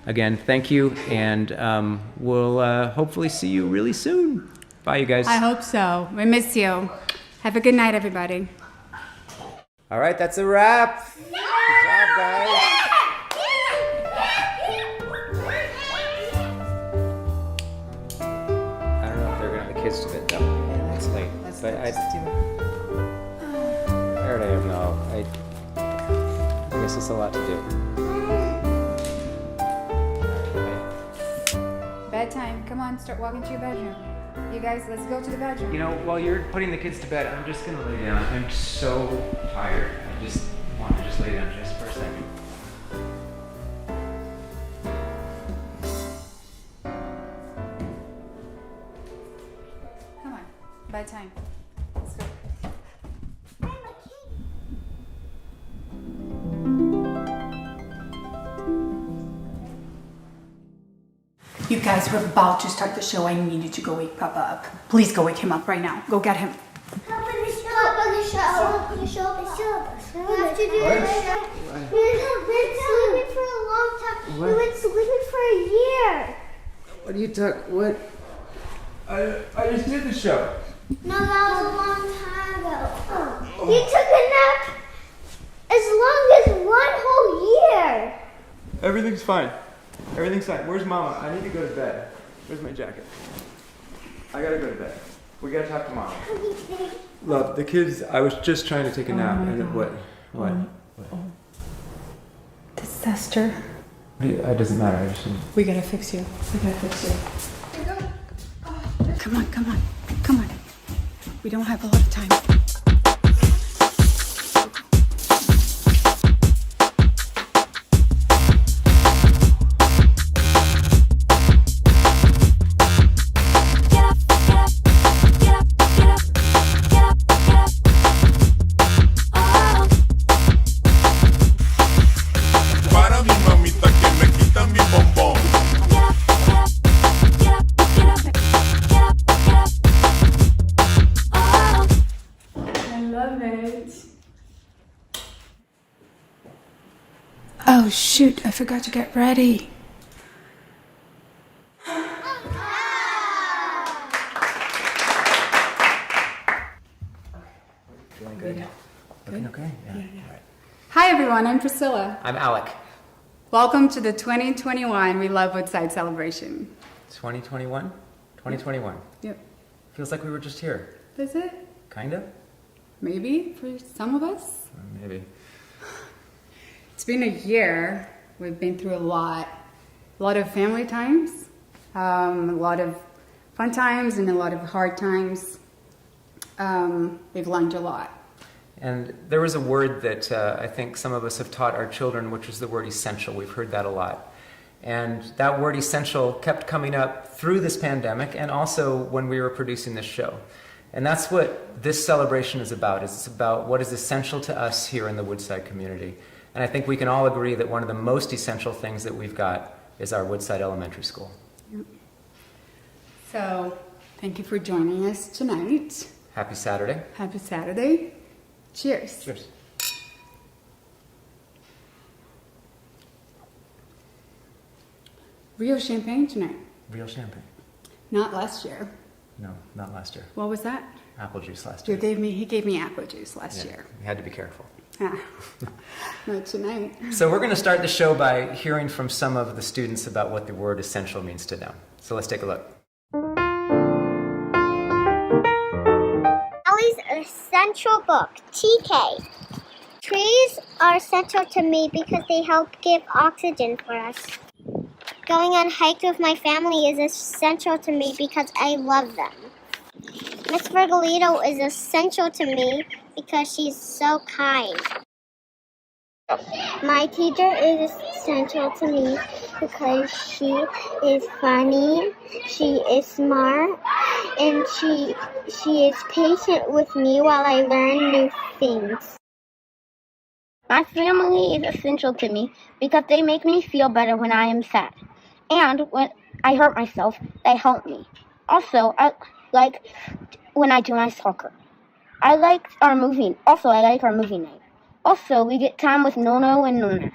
again, thank you, and we'll hopefully see you really soon. Bye, you guys. I hope so. We miss you. Have a good night, everybody. All right, that's a wrap. Good job, guys. I don't know if they're gonna have the kids to bed though. Yeah, it's late. But I already have I guess it's a lot to do. Bedtime. Come on, start walking to your bedroom. You guys, let's go to the bedroom. You know, while you're putting the kids to bed, I'm just gonna lay down. I'm so tired. I just want to just lay down just for a second. Come on, bedtime. Let's go. You guys, we're about to start the show. I need you to go wake Papa up. Please go wake him up right now. Go get him. Papa, the show. We have to do it. We've been sleeping for a long time. We've been sleeping for a year. What are you talking? What? I just did the show. No, that was a long time ago. You took a nap as long as 1 whole year. Everything's fine. Everything's fine. Where's Mama? I need to go to bed. Where's my jacket? I gotta go to bed. We gotta talk to Mama. Love, the kids, I was just trying to take a nap. And what? What? Disaster. It doesn't matter. I just... We gotta fix you. We gotta fix you. Come on, come on, come on. We don't have a lot of time. Oh shoot, I forgot to get ready. Feeling good? Looking okay? Yeah. Right. Hi everyone, I'm Priscilla. I'm Alec. Welcome to the 2021 We Love Woodside celebration. 2021? 2021. Yep. Feels like we were just here. Does it? Kinda? Maybe for some of us. Maybe. It's been a year. We've been through a lot of family times, a lot of fun times and a lot of hard times. We've learned a lot. And there was a word that I think some of us have taught our children, which is the word essential. We've heard that a lot. And that word essential kept coming up through this pandemic and also when we were producing this show. And that's what this celebration is about. It's about what is essential to us here in the Woodside community. And I think we can all agree that one of the most essential things that we've got is our Woodside Elementary School. Yep. So, thank you for joining us tonight. Happy Saturday. Happy Saturday. Cheers. Cheers. Real champagne tonight. Real champagne. Not last year. No, not last year. What was that? Apple juice last He year. gave me apple juice last year. You had to be careful. Ah, not tonight. So we're going to start the show by hearing from some of the students about what the word essential means to them. So let's take a look. Allie's essential book, TK. Trees are essential to me because they help give oxygen for us. Going on hikes with my family is essential to me because I love them. Miss Virgolito is essential to me because she's so kind. My teacher is essential to me because she is funny, she is smart, and she is patient with me while I learn new things. My family is essential to me because they make me feel better when I am sad. And when I hurt myself, they help me. Also, I like when I do my soccer. I like our movie night. Also, we get time with Nono and Nuna.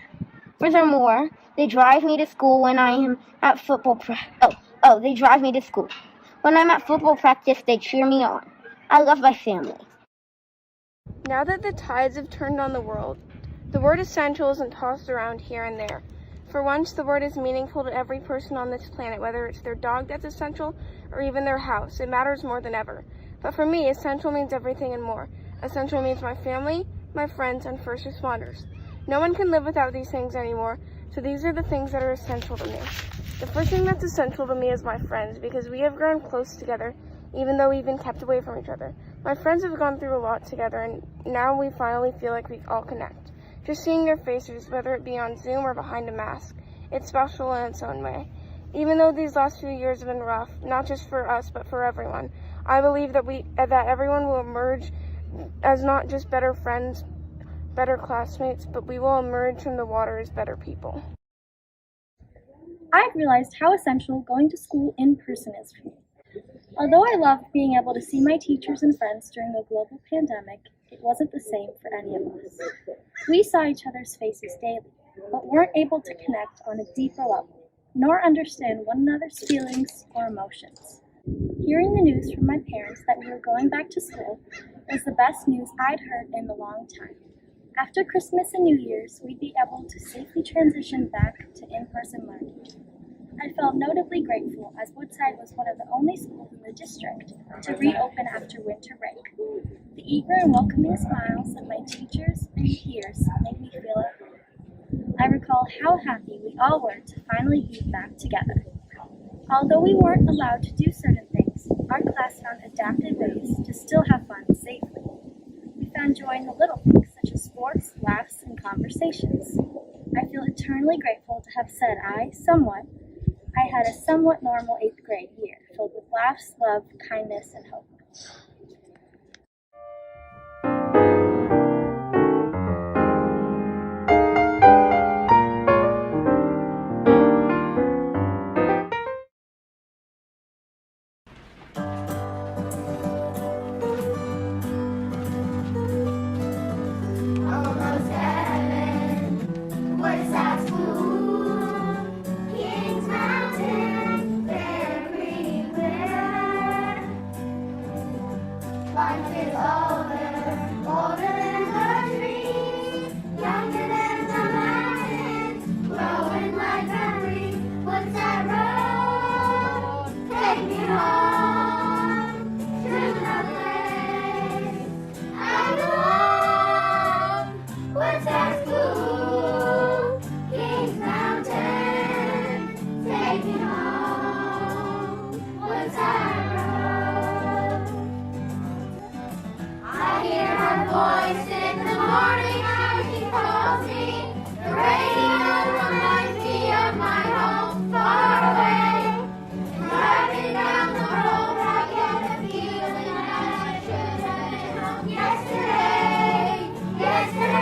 Furthermore, They drive me to school when I am at football they drive me to school. When I'm at football practice, they cheer me on. I love my family. Now that the tides have turned on the world, the word essential isn't tossed around here and there. For once, the word is meaningful to every person on this planet, whether it's their dog that's essential or even their house. It matters more than ever. But for me, essential means everything and more. Essential means my family, my friends, and first responders. No one can live without these things anymore, so these are the things that are essential to me. The first thing that's essential to me is my friends, because we have grown close together, even though we've been kept away from each other. My friends have gone through a lot together, and now we finally feel like we all connect. Just seeing their faces, whether it be on Zoom or behind a mask, it's special in its own way. Even though these last few years have been rough, not just for us, but for everyone, I believe that everyone will emerge as not just better friends, better classmates, but we will emerge from the water as better people. I've realized how essential going to school in person is for me. Although I loved being able to see my teachers and friends during the global pandemic, it wasn't the same for any of us. We saw each other's faces daily, but weren't able to connect on a deeper level, nor understand one another's feelings or emotions. Hearing the news from my parents that we were going back to school was the best news I'd heard in a long time. After Christmas and New Year's, we'd be able to safely transition back to in-person learning. I felt notably grateful as Woodside was one of the only schools in the district to reopen after winter break. The eager and welcoming smiles of my teachers and peers made me feel at home. I recall how happy we all were to finally be back together. Although we weren't allowed to do certain things, our class found adapted ways to still have fun safely. We found joy in the little things such as sports, laughs, and conversations. I feel eternally grateful to have said I had a somewhat normal 8th grade year, filled with laughs, love, kindness, and hope. Almost heaven, Woodside School, Kings Mountain, Bear Creek River. Life is older than the trees, younger than the mountains, growing like memories. Woodside Road, take me home to the place I belong. Woodside School, Kings Mountain, take me home. Woodside Road. I hear her voice in the morning as she calls me. The radio reminds me of my home far away. Driving down the road, I get a feeling that I should have been home yesterday. Woodside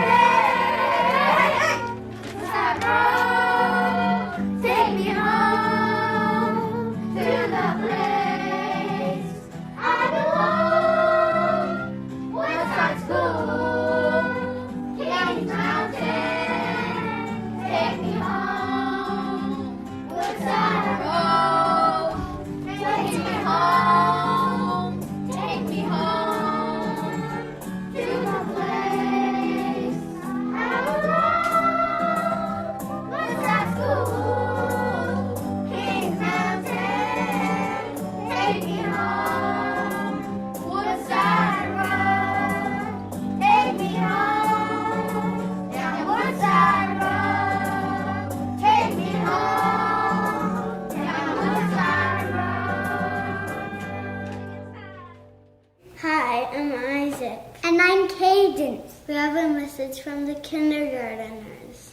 Road, take me home to the place I belong. Woodside School, Kings Mountain, take me home. Woodside Road, take me home. Take me home to the place I belong. Woodside School, Kings Mountain, take me home. Woodside Road, take me home. Down Woodside Road, take me home. Down Woodside Road. Hi, I'm Isaac. And I'm Cadence. We have a message from the kindergarteners.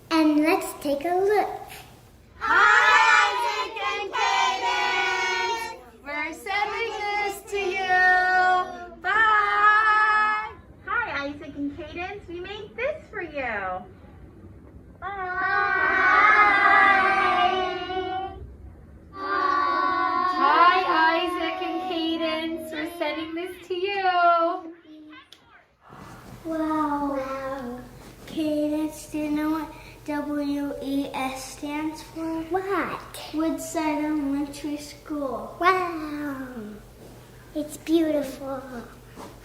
And let's take a look. Hi, Isaac and Cadence! We're sending this to you. Bye! Hi, Isaac and Cadence. We made this for you. Bye! Hi, Isaac and Cadence. We're sending this to you. Wow. Cadence, do you know what WES stands for? What? Woodside Elementary School. Wow. It's beautiful.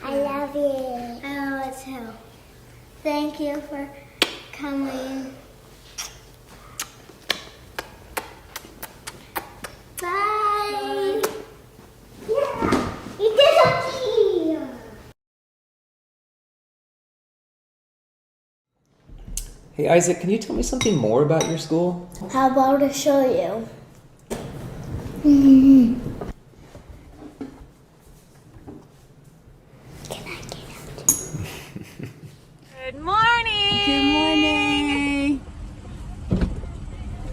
I love it. I love it too. Thank you for coming. Bye. Yeah. You disappear. Hey, Isaac, can you tell me something more about your school? How about I show you? Good morning. Good morning.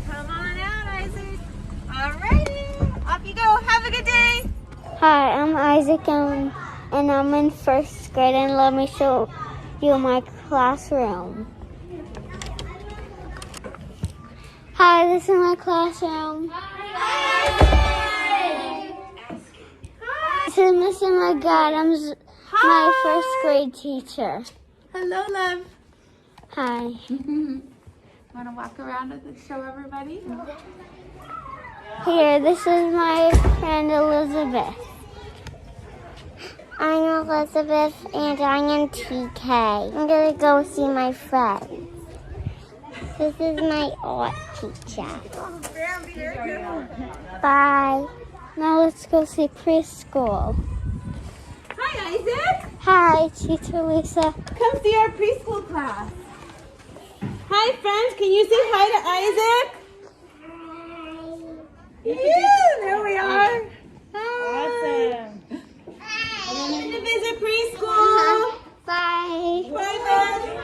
Come on out, Isaac. Alrighty, off you go. Have a good day. Hi, I'm Isaac and I'm in first grade, and let me show you my classroom. Hi, this is my classroom. This is Mr. McAdams, my first grade teacher. Hello, love. Hi. Want to walk around and show everybody? Here, this is my friend Elizabeth. I'm Elizabeth and I'm in TK. I'm gonna go see my friends. This is my art teacher. Bye. Now let's go see preschool. Hi, Isaac. Hi, Teacher Lisa. Come see our preschool class. Hi, friends. Can you say hi to Isaac? Yeah, there we are. Hi. Awesome. Come to visit preschool. Bye. Bye,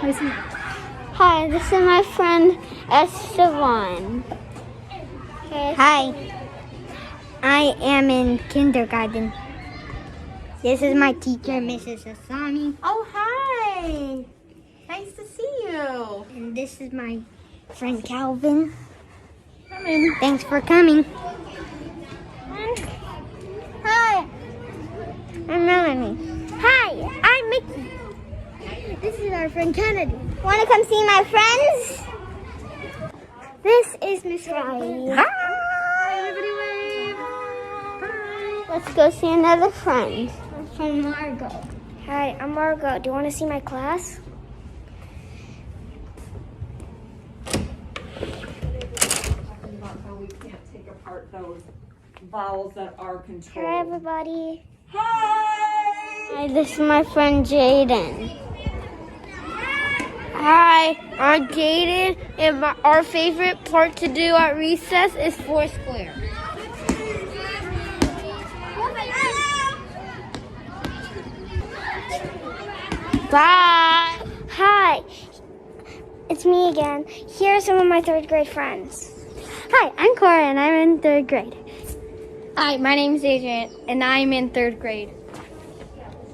bud. Hi, this is my friend Esteban. Hi. I am in kindergarten. This is my teacher, Mrs. Asami. Oh, hi. Nice to see you. And this is my friend Calvin. Come in. Thanks for coming. Hi. I'm Melanie. Hi, I'm Mickey. This is our friend Kennedy. Want to come see my friends? This is Miss Riley. Hi. Everybody wave. Bye. Let's go see another friend. From Margot. Hi, I'm Margot. Do you want to see my class? About how we can't take apart those vowels that are controlled. Hi, everybody. Hi! Hi, this is my friend Jaden. Hi, I'm Jaden, and our favorite part to do at recess is Foursquare. Bye. Hi, it's me again. Here are some of my third grade friends. Hi, I'm Cora and I'm in third grade. Hi, my name is Adrian, and I'm in third grade.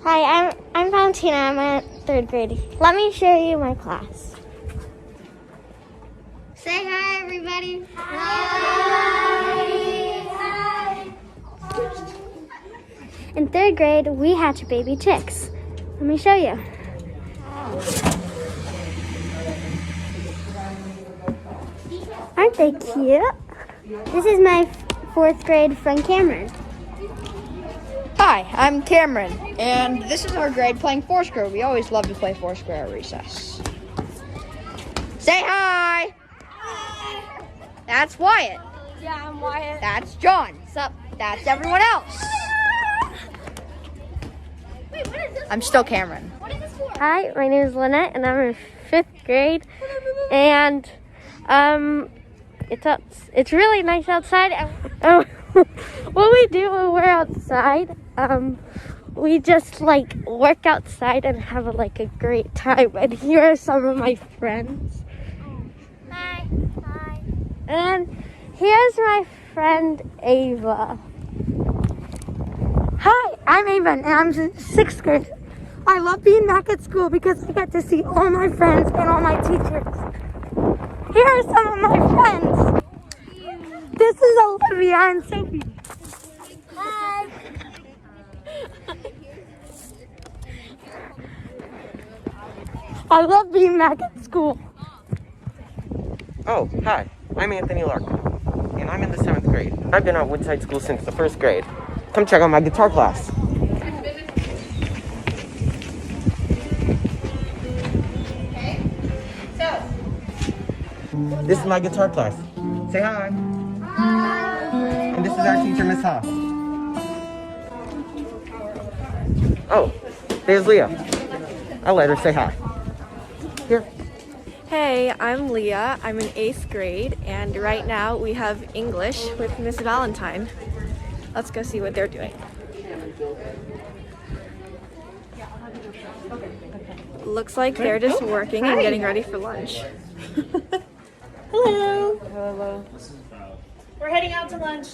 Hi, I'm Valentina. I'm in third grade. Let me show you my class. Say hi, everybody. Hi. In third grade, we hatch baby chicks. Let me show you. Aren't they cute? This is my fourth grade friend Cameron. Hi, I'm Cameron, and this is our grade playing Foursquare. We always love to play Foursquare at recess. Say hi! Hi! That's Wyatt. Yeah, I'm Wyatt. That's John. Sup? That's everyone else. Wait, what is this? I'm still Cameron. What is this for? Hi, my name is Lynette, and I'm in fifth grade. And it's really nice outside. What we do when we're outside, we just like work outside and have a great time. And here are some of my friends. Hi. Hi. And here's my friend Ava. Hi, I'm Ava, and I'm in sixth grade. I love being back at school because I get to see all my friends and all my teachers. Here are some of my friends. This is Olivia and Sophie. Hi. I love being back at school. Oh, hi, I'm Anthony Larkin, and I'm in the 7th grade. I've been at Woodside School since the 1st grade. Come check out my guitar class. This is my guitar class. Say hi. Hi. And this is our teacher, Miss Haas. Oh, there's Leah. I'll let her say hi. Here. Hey, I'm Leah. I'm in 8th grade, and right now we have English with Miss Valentine. Let's go see what they're doing. Looks like they're just working and getting ready for lunch. Hello. Hello. We're heading out to lunch.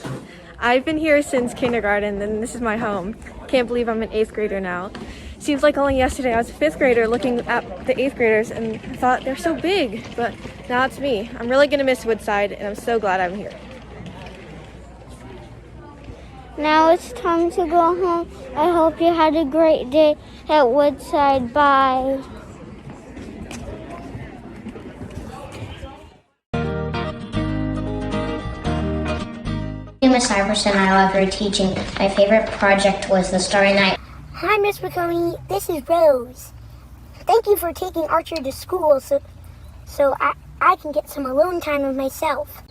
I've been here since kindergarten, and this is my home. Can't believe I'm an 8th grader now. Seems like only yesterday I was a 5th grader looking at the 8th graders and I thought they're so big, but now it's me. I'm really gonna miss Woodside, and I'm so glad I'm here. Now it's time to go home. I hope you had a great day at Woodside. Bye. Miss Iverson, I love your teaching. My favorite project was the Starry Night. Hi, Miss McConey. This is Rose. Thank you for taking Archer to school so I can get some alone time with myself.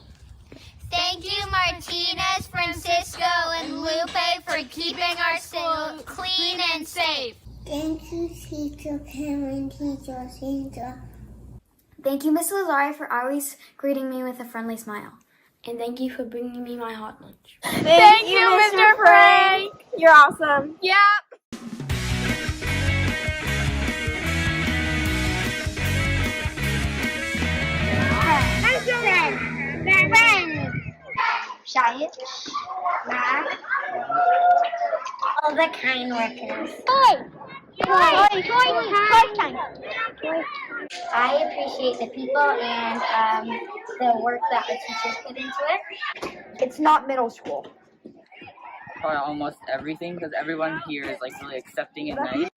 Thank you, Martinez, Francisco, and Lupe for keeping our school clean and safe. Thank you, Teacher Cameron, Teacher Sandra. Thank you, Miss Lazari, for always greeting me with a friendly smile. And thank you for bringing me my hot lunch. Thank you, Mr. Frank. You're awesome. Yeah. Science, math, all the kind workers. I appreciate the people and the work that the teachers put into it. It's not middle school. Probably almost everything, because everyone here is like really accepting and nice.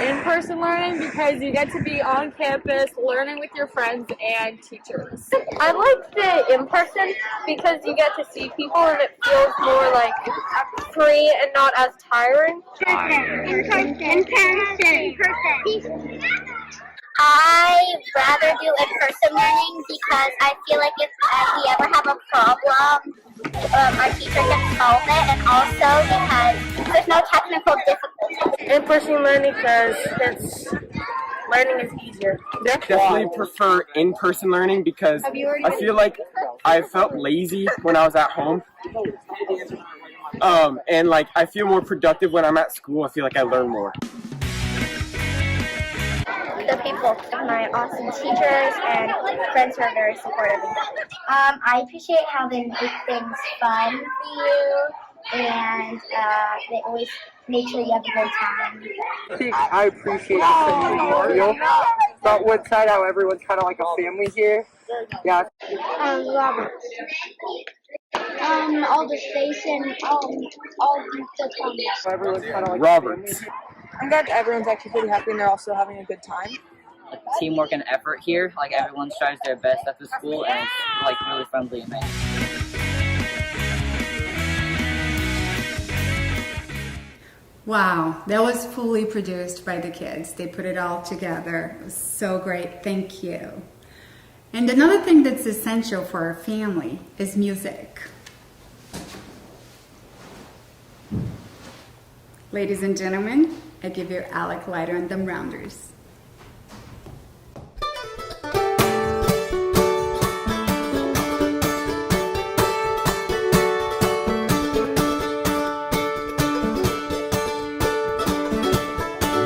In-person learning because you get to be on campus learning with your friends and teachers. I like the in-person because you get to see people and it feels more like free and not as tiring. In person. I rather do in-person learning because I feel like if we ever have a problem, our teacher can solve it, and also because there's no technical difficulty. In-person learning because learning is easier. Definitely prefer in-person learning because I feel like I felt lazy when I was at home. And like I feel more productive when I'm at school. I feel like I learn more. The people, my awesome teachers and friends who are very supportive. I appreciate how they make things fun for you, and they always make sure you have a good time. I appreciate the feel about Woodside, how everyone's kind of like a family here. Yeah. Robert. All the space and all the time. Everyone's kind of like Roberts. I'm glad everyone's actually pretty happy and they're also having a good time. Like teamwork and effort here. Like everyone tries their best at the school, and it's like really friendly and nice. Wow, that was fully produced by the kids. They put it all together. It was so great. Thank you. And another thing that's essential for our family is music. Ladies and gentlemen, I give you Alec Leiter and them Rounders.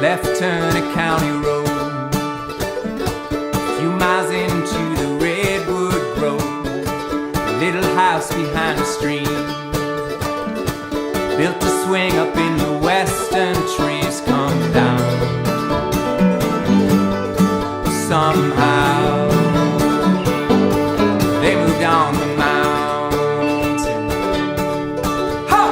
Left turn a county road, a few miles into the redwood grove, a little house behind a stream, built to swing up in the western trees come down. Somehow they moved on the mountain. Ha!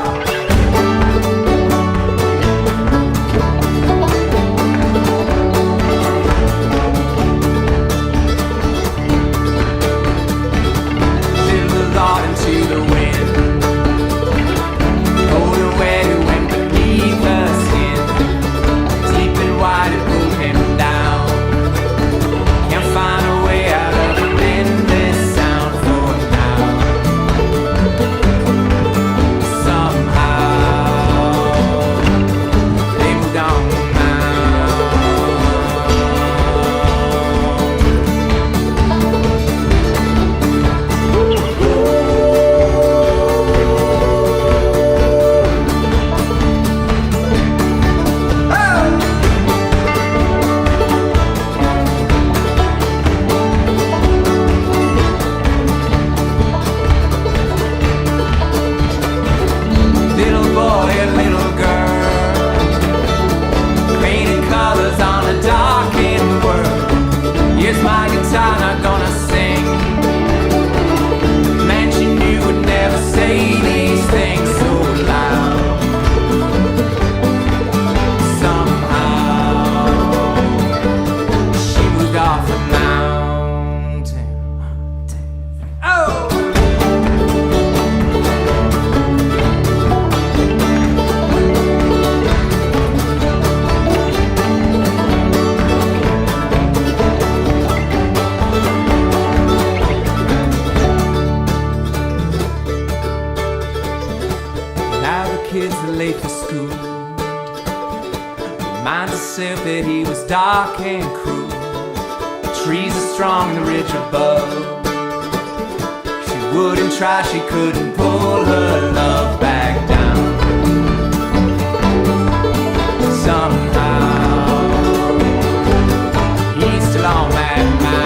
school. Reminds herself that he was dark and cruel. The trees are strong, the ridge above. She wouldn't try, she couldn't pull her love back down. Somehow he's still on that mountain.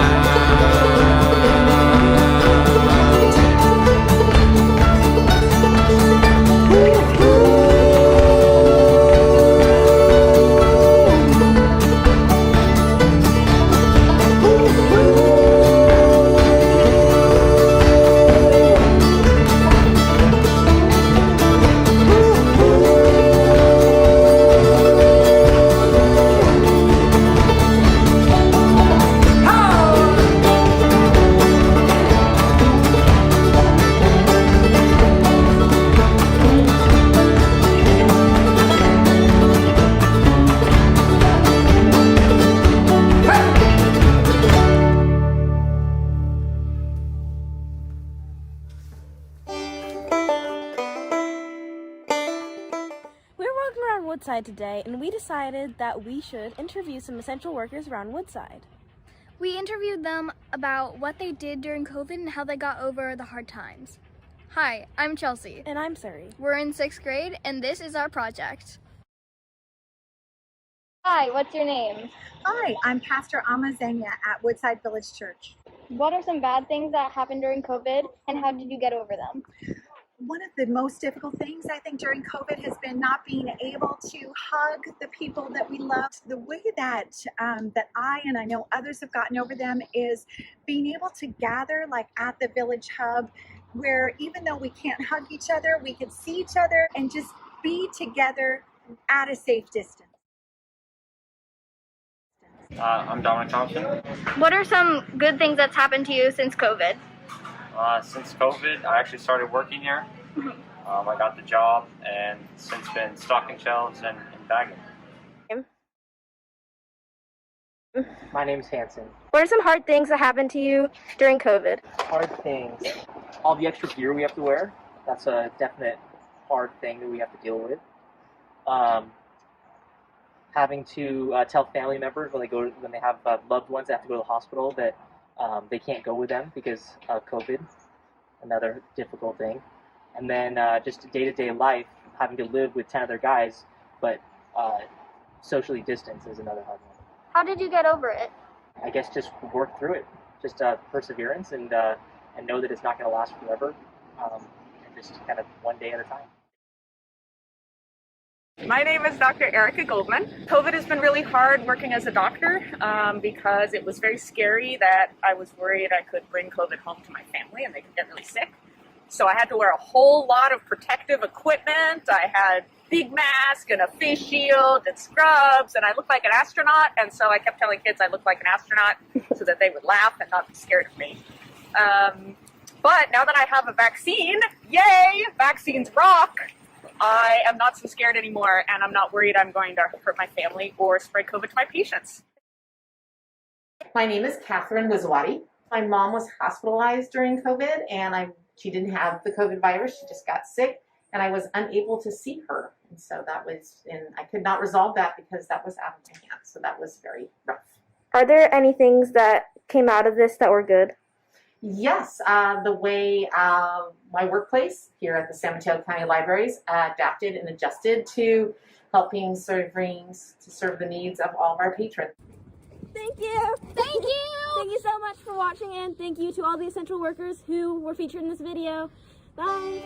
Woodside today, and we decided that we should interview some essential workers around Woodside. We interviewed them about what they did during COVID and how they got over the hard times. Hi, I'm Chelsea. And I'm Suri. We're in 6th grade, and this is our project. Hi, what's your name? Hi, I'm Pastor Amazenya at Woodside Village Church. What are some bad things that happened during COVID, and how did you get over them? One of the most difficult things I think during COVID has been not being able to hug the people that we loved. The way that I and I know others have gotten over them is being able to gather like at the village hub, where even though we can't hug each other, we can see each other and just be together at a safe distance. I'm Dominic Thompson. What are some good things that's happened to you since COVID? Since COVID, I actually started working here. I got the job and since been stocking shelves and bagging. My name's Hanson. What are some hard things that happened to you during COVID? Hard things. All the extra gear we have to wear. That's a definite hard thing that we have to deal with. Having to tell family members when they have loved ones that have to go to the hospital that they can't go with them because of COVID, another difficult thing. And then just day-to-day life, having to live with 10 other guys, but socially distanced is another hard one. How did you get over it? I guess just work through it, just perseverance and know that it's not going to last forever, and just kind of one day at a time. My name is Dr. Erica Goldman. COVID has been really hard working as a doctor because it was very scary that I was worried I could bring COVID home to my family and they could get really sick. So I had to wear a whole lot of protective equipment. I had big mask and a face shield and scrubs, and I looked like an astronaut. And so I kept telling kids I looked like an astronaut so that they would laugh and not be scared of me. But now that I have a vaccine, yay, vaccines rock. I am not so scared anymore, and I'm not worried I'm going to hurt my family or spread COVID to my patients. My name is Catherine Wizawati. My mom was hospitalized during COVID, and she didn't have the COVID virus. She just got sick, and I was unable to see her. And so I could not resolve that because that was out of my hands. So that was very rough. Are there any things that came out of this that were good? Yes, the way my workplace here at the San Mateo County Libraries adapted and adjusted to helping serve the needs of all of our patrons. Thank you! Thank you! Thank you so much for watching, and thank you to all the essential workers who were featured in this video. Bye!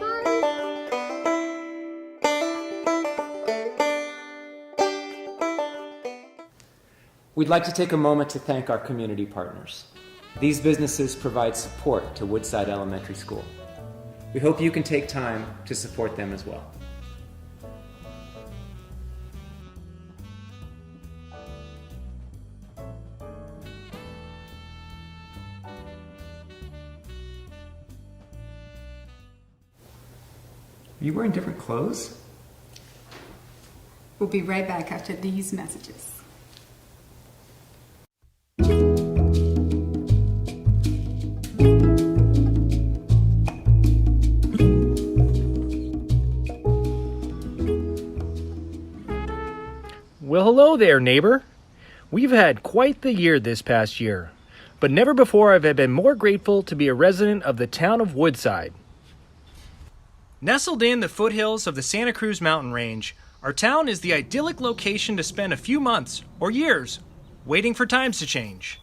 We'd like to take a moment to thank our community partners. These businesses provide support to Woodside Elementary School. We hope you can take time to support them as well. Are you wearing different clothes? We'll be right back after these messages. Well, hello there, neighbor. We've had quite the year this past year, but never before have I been more grateful to be a resident of the town of Woodside. Nestled in the foothills of the Santa Cruz mountain range, our town is the idyllic location to spend a few months or years waiting for times to change.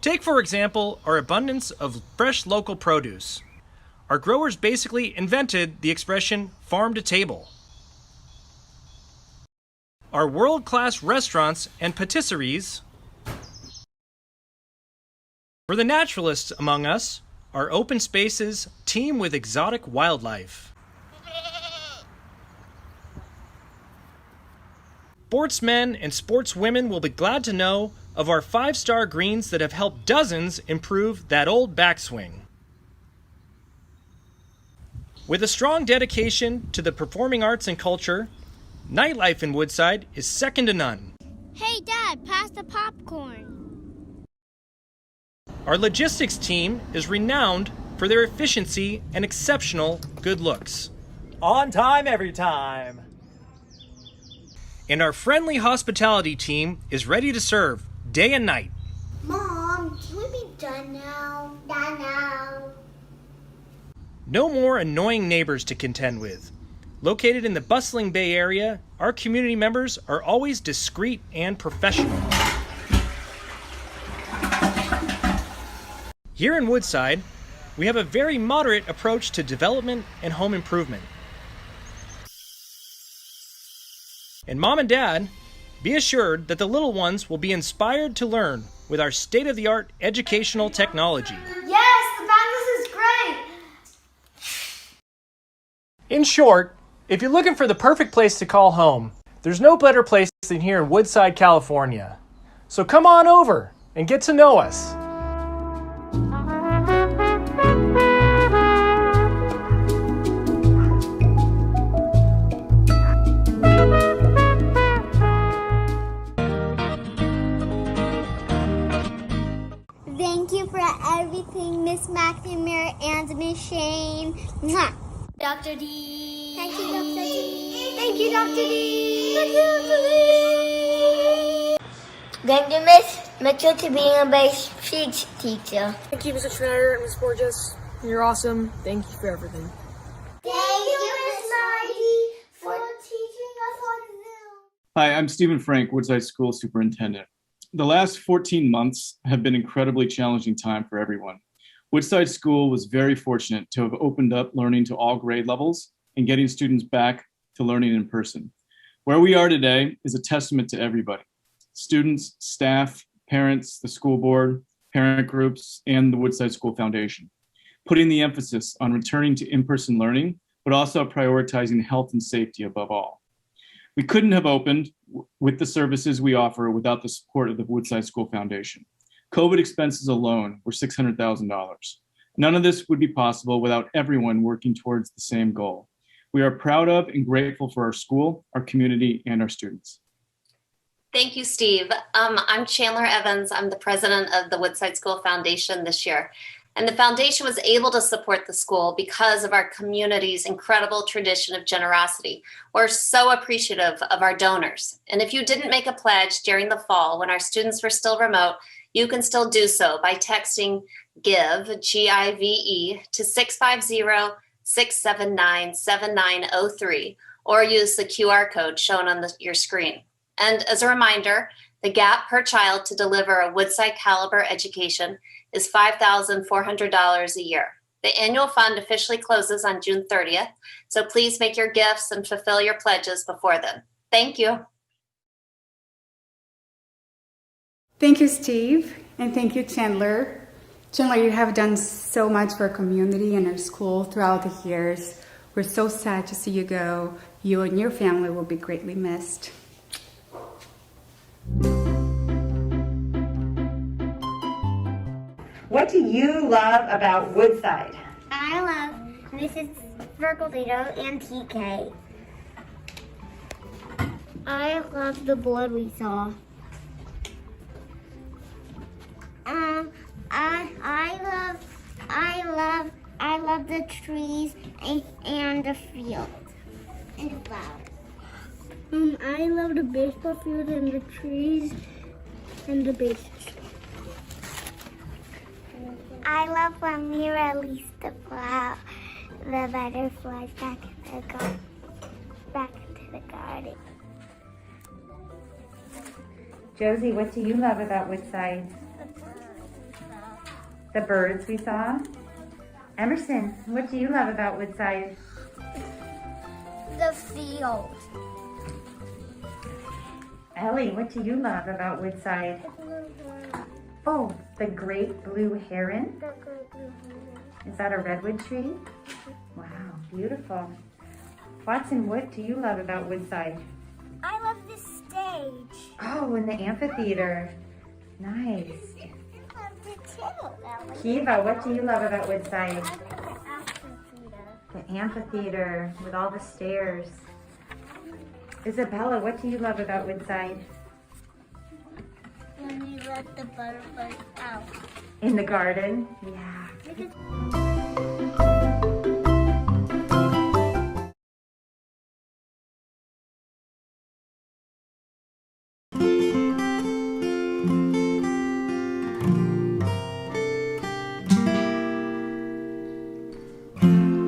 Take, for example, our abundance of fresh local produce. Our growers basically invented the expression farm to table. Our world-class restaurants and patisseries. For the naturalists among us, our open spaces teem with exotic wildlife. Sportsmen and sportswomen will be glad to know of our 5-star greens that have helped dozens improve that old backswing. With a strong dedication to the performing arts and culture, nightlife in Woodside is second to none. Hey, Dad, pass the popcorn. Our logistics team is renowned for their efficiency and exceptional good looks. On time, every time. And our friendly hospitality team is ready to serve day and night. Mom, can we be done now? Done now. No more annoying neighbors to contend with. Located in the bustling Bay Area, our community members are always discreet and professional. Here in Woodside, we have a very moderate approach to development and home improvement. And Mom and Dad, be assured that the little ones will be inspired to learn with our state-of-the-art educational technology. Yes, the Boundless is great! In short, if you're looking for the perfect place to call home, there's no better place than here in Woodside, California. So come on over and get to know us. Thank you for everything, Miss McNamara and Miss Shane. Mwah. Dr. D. Thank you, Dr. D. Thank you, Dr. D. Thank you, Dr. D. Thank you, Miss Mitchell, to being a basic teacher. Thank you, Mr. Schneider and Miss Borges. You're awesome. Thank you for everything. Thank you, Miss Margie, for teaching us on Zoom. Hi, I'm Stephen Frank, Woodside School Superintendent. The last 14 months have been an incredibly challenging time for everyone. Woodside School was very fortunate to have opened up learning to all grade levels and getting students back to learning in person. Where we are today is a testament to everybody: students, staff, parents, the school board, parent groups, and the Woodside School Foundation, putting the emphasis on returning to in-person learning, but also prioritizing health and safety above all. We couldn't have opened with the services we offer without the support of the Woodside School Foundation. COVID expenses alone were $600,000. None of this would be possible without everyone working towards the same goal. We are proud of and grateful for our school, our community, and our students. Thank you, Steve. I'm Chandler Evans. I'm the president of the Woodside School Foundation this year. And the foundation was able to support the school because of our community's incredible tradition of generosity. We're so appreciative of our donors. And if you didn't make a pledge during the fall when our students were still remote, you can still do so by texting GIVE, G-I-V-E, to 650-679-7903, or use the QR code shown on your screen. And as a reminder, the gap per child to deliver a Woodside caliber education is $5,400 a year. The annual fund officially closes on June 30th, so please make your gifts and fulfill your pledges before then. Thank you. Thank you, Steve, and thank you, Chandler. Chandler, you have done so much for our community and our school throughout the years. We're so sad to see you go. You and your family will be greatly missed. What do you love about Woodside? I love Mrs. Virgildito and TK. I love the board we saw. I love the trees and the field. and flowers. I love the baseball field and the trees and the bases. I love when we release the butterflies back into the garden. Josie, what do you love about Woodside? The birds we saw. Emerson, what do you love about Woodside? The field. Ellie, what do you love about Woodside? Oh, the great blue heron? Is that a redwood tree? Wow, beautiful. Watson, what do you love about Woodside? I love the stage. Oh, and the amphitheater. Nice. I love the too, Kiva, what do you love about Woodside? I love the amphitheater. The amphitheater with all the stairs. Isabella, what do you love about Woodside? When you let the butterflies out. In the garden? Yeah.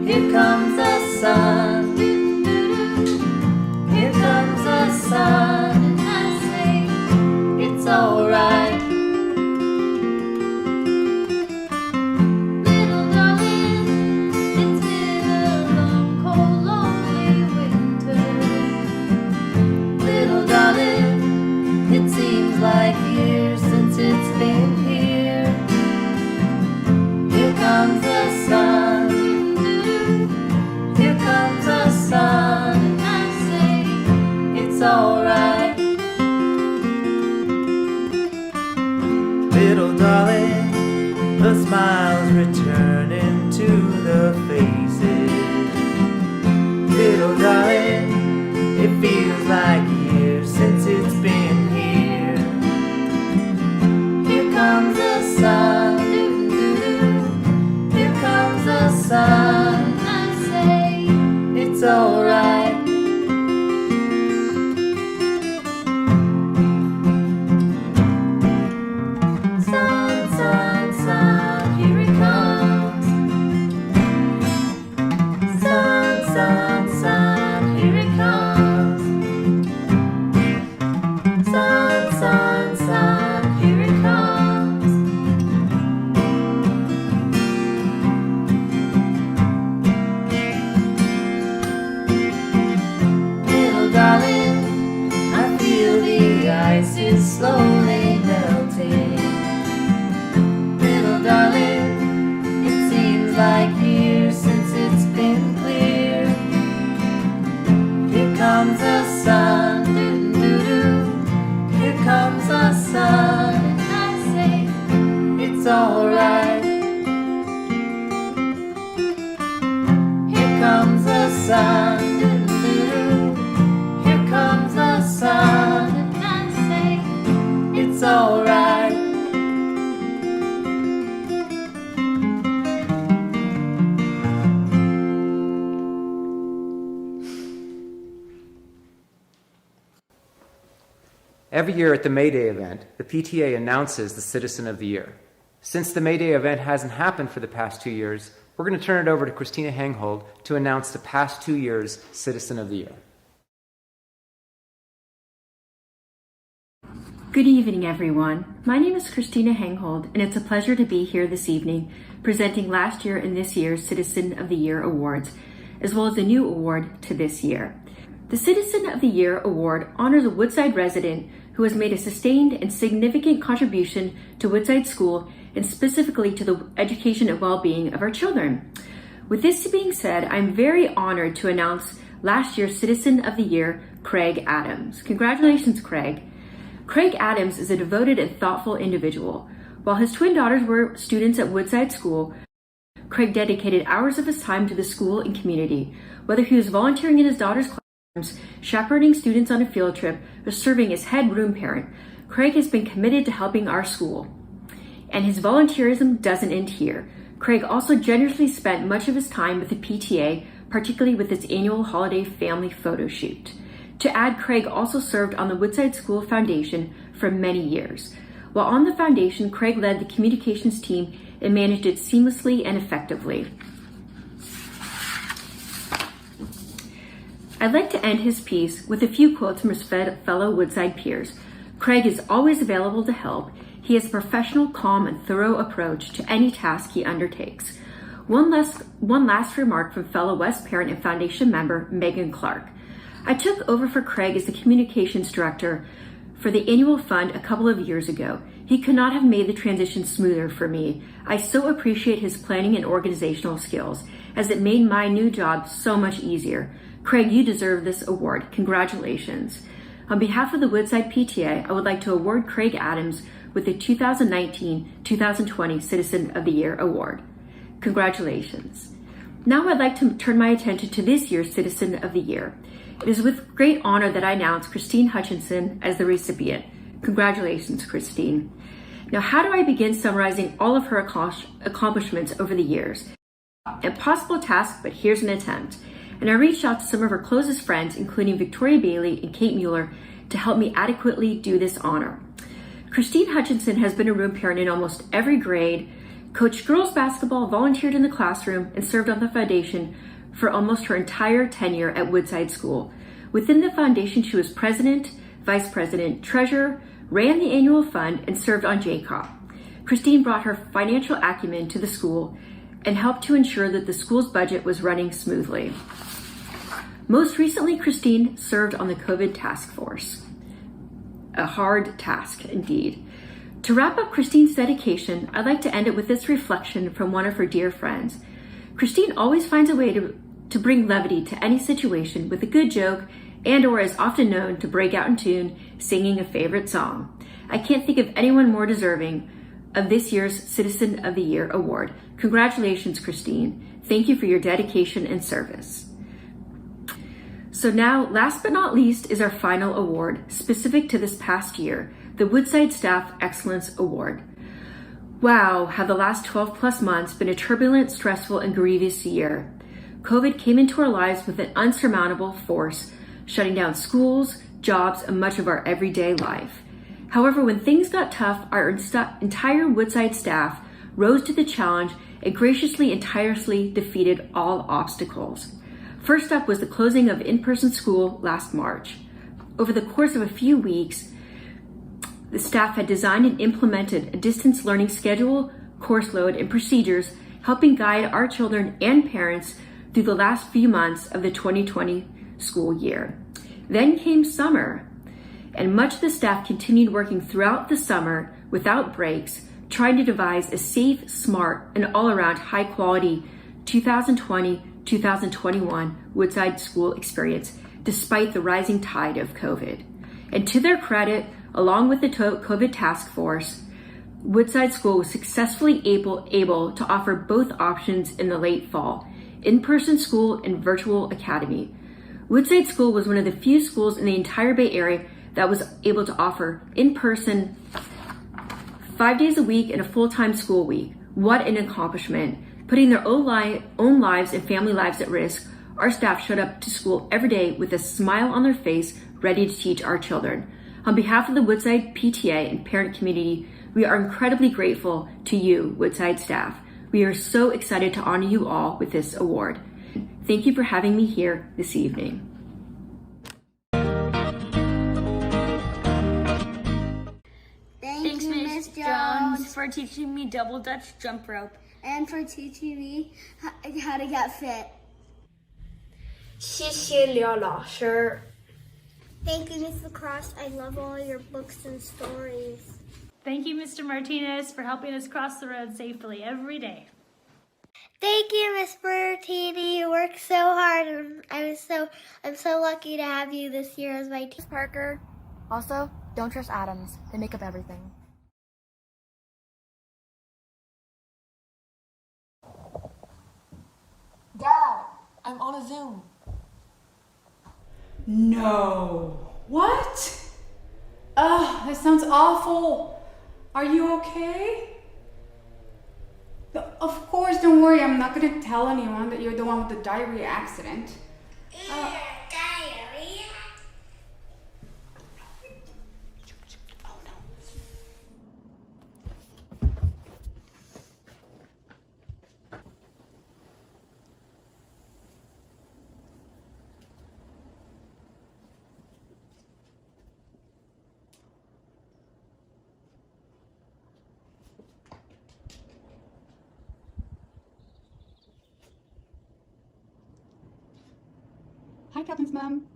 Here comes the sun. Here comes the sun. And I say it's alright. Little darling, it's been a long, cold, lonely winter. Little darling, it seems like years since it's been here. Here comes the sun. Here comes the sun, and I say it's alright. Little darling, the smiles returning to the faces. Little darling, it feels like years since it's been here. Here comes the sun, here comes the sun. It's alright. Sun, sun, sun, here it comes. Sun, sun, sun, here it comes. Sun, sun, sun, here it comes. Darling, I feel the ice is slowly melting. Little darling, it seems like years since it's been clear. Here comes the sun, doo-doo-doo. Here comes the sun, and I say it's alright. Here comes the sun, doo-doo-doo. Here comes the sun, and I say it's alright. Every year at the May Day event, the PTA announces the Citizen of the Year. Since the May Day event hasn't happened for the past 2 years, we're going to turn it over to Christina Hanghold to announce the past 2 years' Citizen of the Year. Good evening, everyone. My name is Christina Hanghold, and it's a pleasure to be here this evening presenting last year and this year's Citizen of the Year awards, as well as a new award to this year. The Citizen of the Year award honors a Woodside resident who has made a sustained and significant contribution to Woodside School and specifically to the education and well-being of our children. With this being said, I'm very honored to announce last year's Citizen of the Year, Craig Adams. Congratulations, Craig. Craig Adams is a devoted and thoughtful individual. While his twin daughters were students at Woodside School, Craig dedicated hours of his time to the school and community, whether he was volunteering in his daughter's classrooms, chaperoning students on a field trip, or serving as head room parent. Craig has been committed to helping our school. And his volunteerism doesn't end here. Craig also generously spent much of his time with the PTA, particularly with its annual holiday family photo shoot. To add, Craig also served on the Woodside School Foundation for many years. While on the foundation, Craig led the communications team and managed it seamlessly and effectively. I'd like to end his piece with a few quotes from his fellow Woodside peers. Craig is always available to help. He has a professional, calm, and thorough approach to any task he undertakes. One last remark from fellow West Parent and Foundation member Megan Clark. I took over for Craig as the communications director for the annual fund a couple of years ago. He could not have made the transition smoother for me. I so appreciate his planning and organizational skills, as it made my new job so much easier. Craig, you deserve this award. Congratulations. On behalf of the Woodside PTA, I would like to award Craig Adams with the 2019-2020 Citizen of the Year Award. Congratulations. Now I'd like to turn my attention to this year's Citizen of the Year. It is with great honor that I announce Christine Hutchinson as the recipient. Congratulations, Christine. Now, how do I begin summarizing all of her accomplishments over the years? Impossible task, but here's an attempt. And I reached out to some of her closest friends, including Victoria Bailey and Kate Mueller, to help me adequately do this honor. Christine Hutchinson has been a room parent in almost every grade, coached girls basketball, volunteered in the classroom, and served on the foundation for almost her entire tenure at Woodside School. Within the foundation, she was president, vice president, treasurer, ran the annual fund, and served on JCOP. Christine brought her financial acumen to the school and helped to ensure that the school's budget was running smoothly. Most recently, Christine served on the COVID task force. A hard task indeed. To wrap up Christine's dedication, I'd like to end it with this reflection from one of her dear friends. Christine always finds a way to bring levity to any situation with a good joke and or is often known to break out in tune singing a favorite song. I can't think of anyone more deserving of this year's Citizen of the Year Award. Congratulations, Christine. Thank you for your dedication and service. So now, last but not least, is our final award, specific to this past year, the Woodside Staff Excellence Award. Wow, have the last 12 plus months been a turbulent, stressful, and grievous year. COVID came into our lives with an unsurmountable force, shutting down schools, jobs, and much of our everyday life. However, when things got tough, our entire Woodside staff rose to the challenge and graciously and tirelessly defeated all obstacles. First up was the closing of in-person school last March. Over the course of a few weeks, the staff had designed and implemented a distance learning schedule, course load, and procedures, helping guide our children and parents through the last few months of the 2020 school year. Then came summer, and much of the staff continued working throughout the summer without breaks, trying to devise a safe, smart, and all-around high-quality 2020-2021 Woodside School experience, despite the rising tide of COVID. And to their credit, along with the COVID task force, Woodside School was successfully able to offer both options in the late fall, in-person school and virtual academy. Woodside School was one of the few schools in the entire Bay Area that was able to offer in-person 5 days a week and a full-time school week. What an accomplishment. Putting their own lives and family lives at risk, our staff showed up to school every day with a smile on their face, ready to teach our children. On behalf of the Woodside PTA and parent community, we are incredibly grateful to you, Woodside staff. We are so excited to honor you all with this award. Thank you for having me here this evening. Thanks, Miss Jones, for teaching me double Dutch jump rope and for teaching me how to get fit. 谢谢刘老师. Thank you, Miss Lacrosse. I love all your books and stories. Thank you, Mr. Martinez, for helping us cross the road safely every day. Thank you, Miss Bertini. You worked so hard, and I'm so lucky to have you this year as my teacher. Parker. Also, don't trust atoms. They make up everything. Dad, I'm on a Zoom. No. What? Oh, that sounds awful. Are you okay? Of course, don't worry. I'm not gonna tell anyone that you're the one with the diarrhea accident. Diarrhea. Hi, Catherine's mom.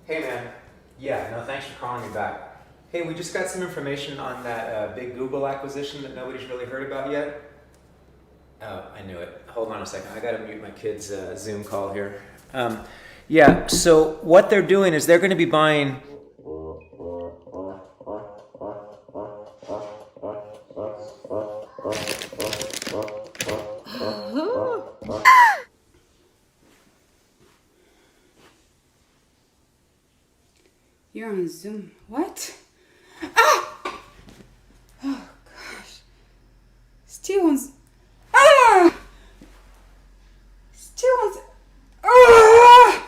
Hey, man. Yeah, no, thanks for calling me back. Hey, we just got some information on that big Google acquisition that nobody's really heard about yet. Oh, I knew it. Hold on a second. I gotta mute my kid's Zoom call here. Yeah, so what they're doing is they're gonna be buying... You're on Zoom. What? Ah! Oh, gosh. Steven's... Ah! Steven's... Ah!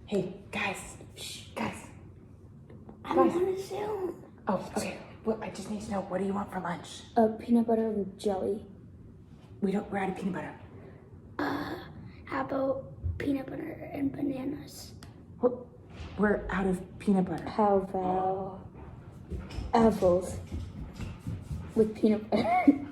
Hey, guys. Shh, guys. I'm on a Zoom. Oh, okay. Well, I just need to know, what do you want for lunch? Peanut butter and jelly. We're out of peanut butter. How about peanut butter and bananas? We're out of peanut butter. How about apples with peanut butter?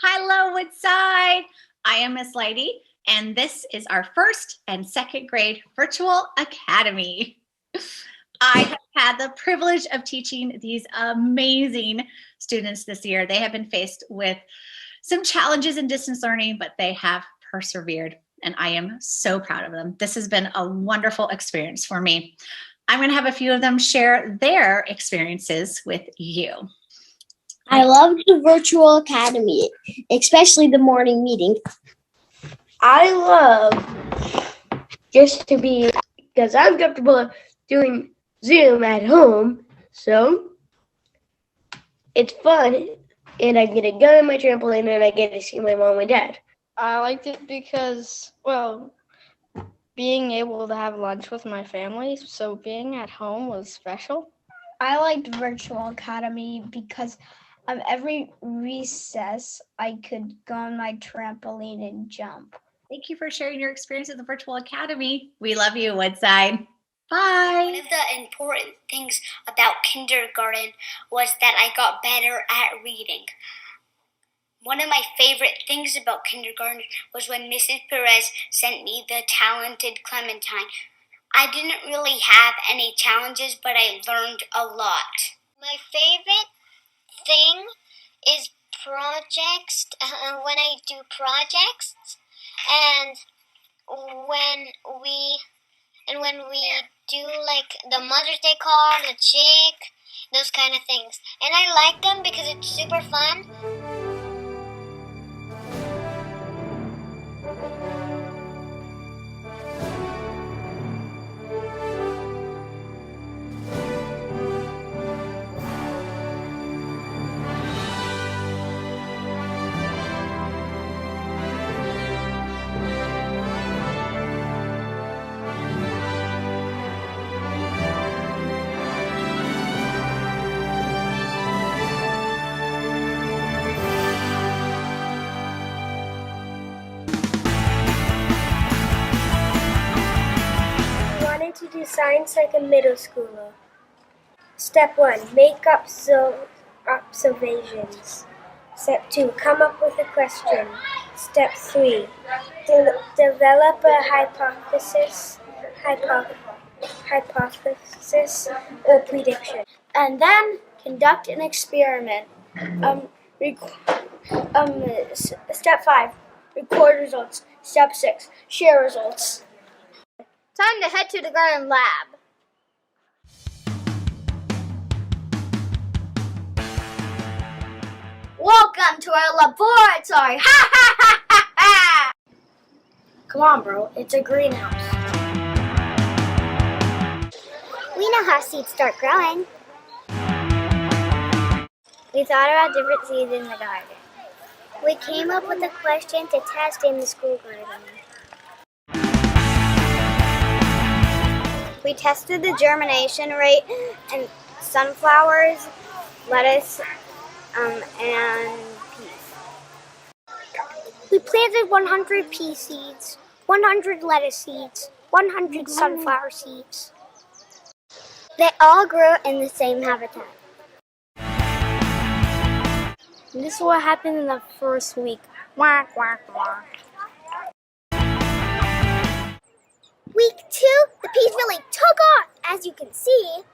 Hello, Woodside. I am Miss Lady, and this is our first and second grade virtual academy. I have had the privilege of teaching these amazing students this year. They have been faced with some challenges in distance learning, but they have persevered, and I am so proud of them. This has been a wonderful experience for me. I'm going to have a few of them share their experiences with you. I love the virtual academy, especially the morning meeting. I love just to be, because I'm comfortable doing Zoom at home, so it's fun, and I get a gun on my trampoline, and I get to see my mom and dad. I liked it because, well, being able to have lunch with my family, so being at home was special. I liked virtual academy because every recess I could go on my trampoline and jump. Thank you for sharing your experience at the virtual academy. We love you, Woodside. Bye. One of the important things about kindergarten was that I got better at reading. One of my favorite things about kindergarten was when Mrs. Perez sent me the talented Clementine. I didn't really have any challenges, but I learned a lot. My favorite thing is projects, when I do projects, and when we do like the Mother's Day card, the chick, those kind of things. And I like them because it's super fun. To do science like a middle schooler. Step 1, make up observations. Step 2, come up with a question. Step 3, develop a hypothesis or prediction. And then conduct an experiment. Step 5, record results. Step 6, share results. Time to head to the garden lab. Welcome to our laboratory! Ha ha ha ha ha! Come on, bro. It's a greenhouse. We know how seeds start growing. We thought about different seeds in the garden. We came up with a question to test in the school garden. We tested the germination rate in sunflowers, lettuce, and peas. We planted 100 pea seeds, 100 lettuce seeds, 100 sunflower seeds. They all grew in the same habitat. This is what happened in the first week. Quack, quack, quack. Week 2, the peas really took off, as you can see.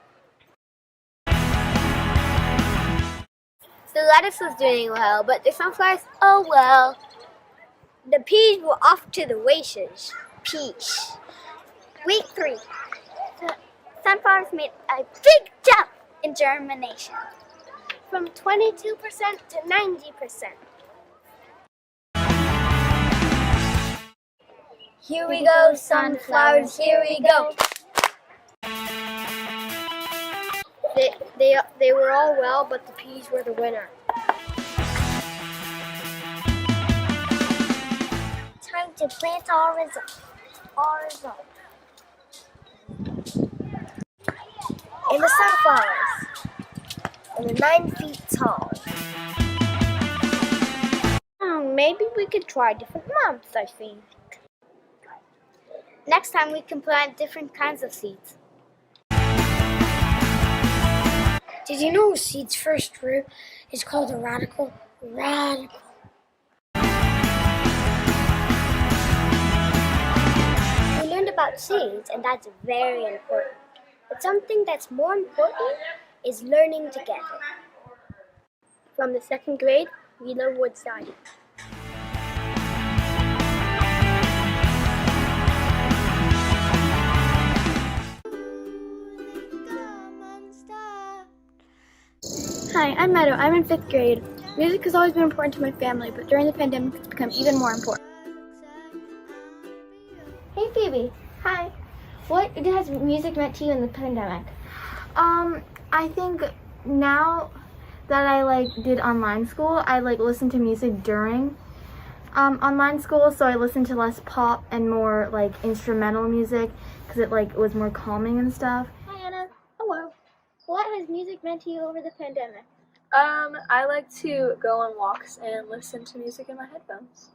The lettuce was doing well, but the sunflowers, oh well. The peas were off to the races. Peach. Week 3, the sunflowers made a big jump in germination, from 22% to 90%. Here we go, sunflowers, here we go. They were all well, but the peas were the winner. Time to plant our results. And the sunflowers. And they're 9 feet tall. Maybe we could try different months, I think. Next time we can plant different kinds of seeds. Did you know a seed's first root is called a radical? Radical. We learned about seeds, and that's very important. But something that's more important is learning together. From the 2nd grade, We Love Woodside. Hi, I'm Meadow. I'm in 5th grade. Music has always been important to my family, but during the pandemic it's become even more important. Hey Phoebe. Hi. What has music meant to you in the pandemic? I think now that I did online school, I listen to music during online school, so I listen to less pop and more instrumental music because it was more calming and stuff. Hi Anna. Hello. What has music meant to you over the pandemic? I like to go on walks and listen to music in my headphones.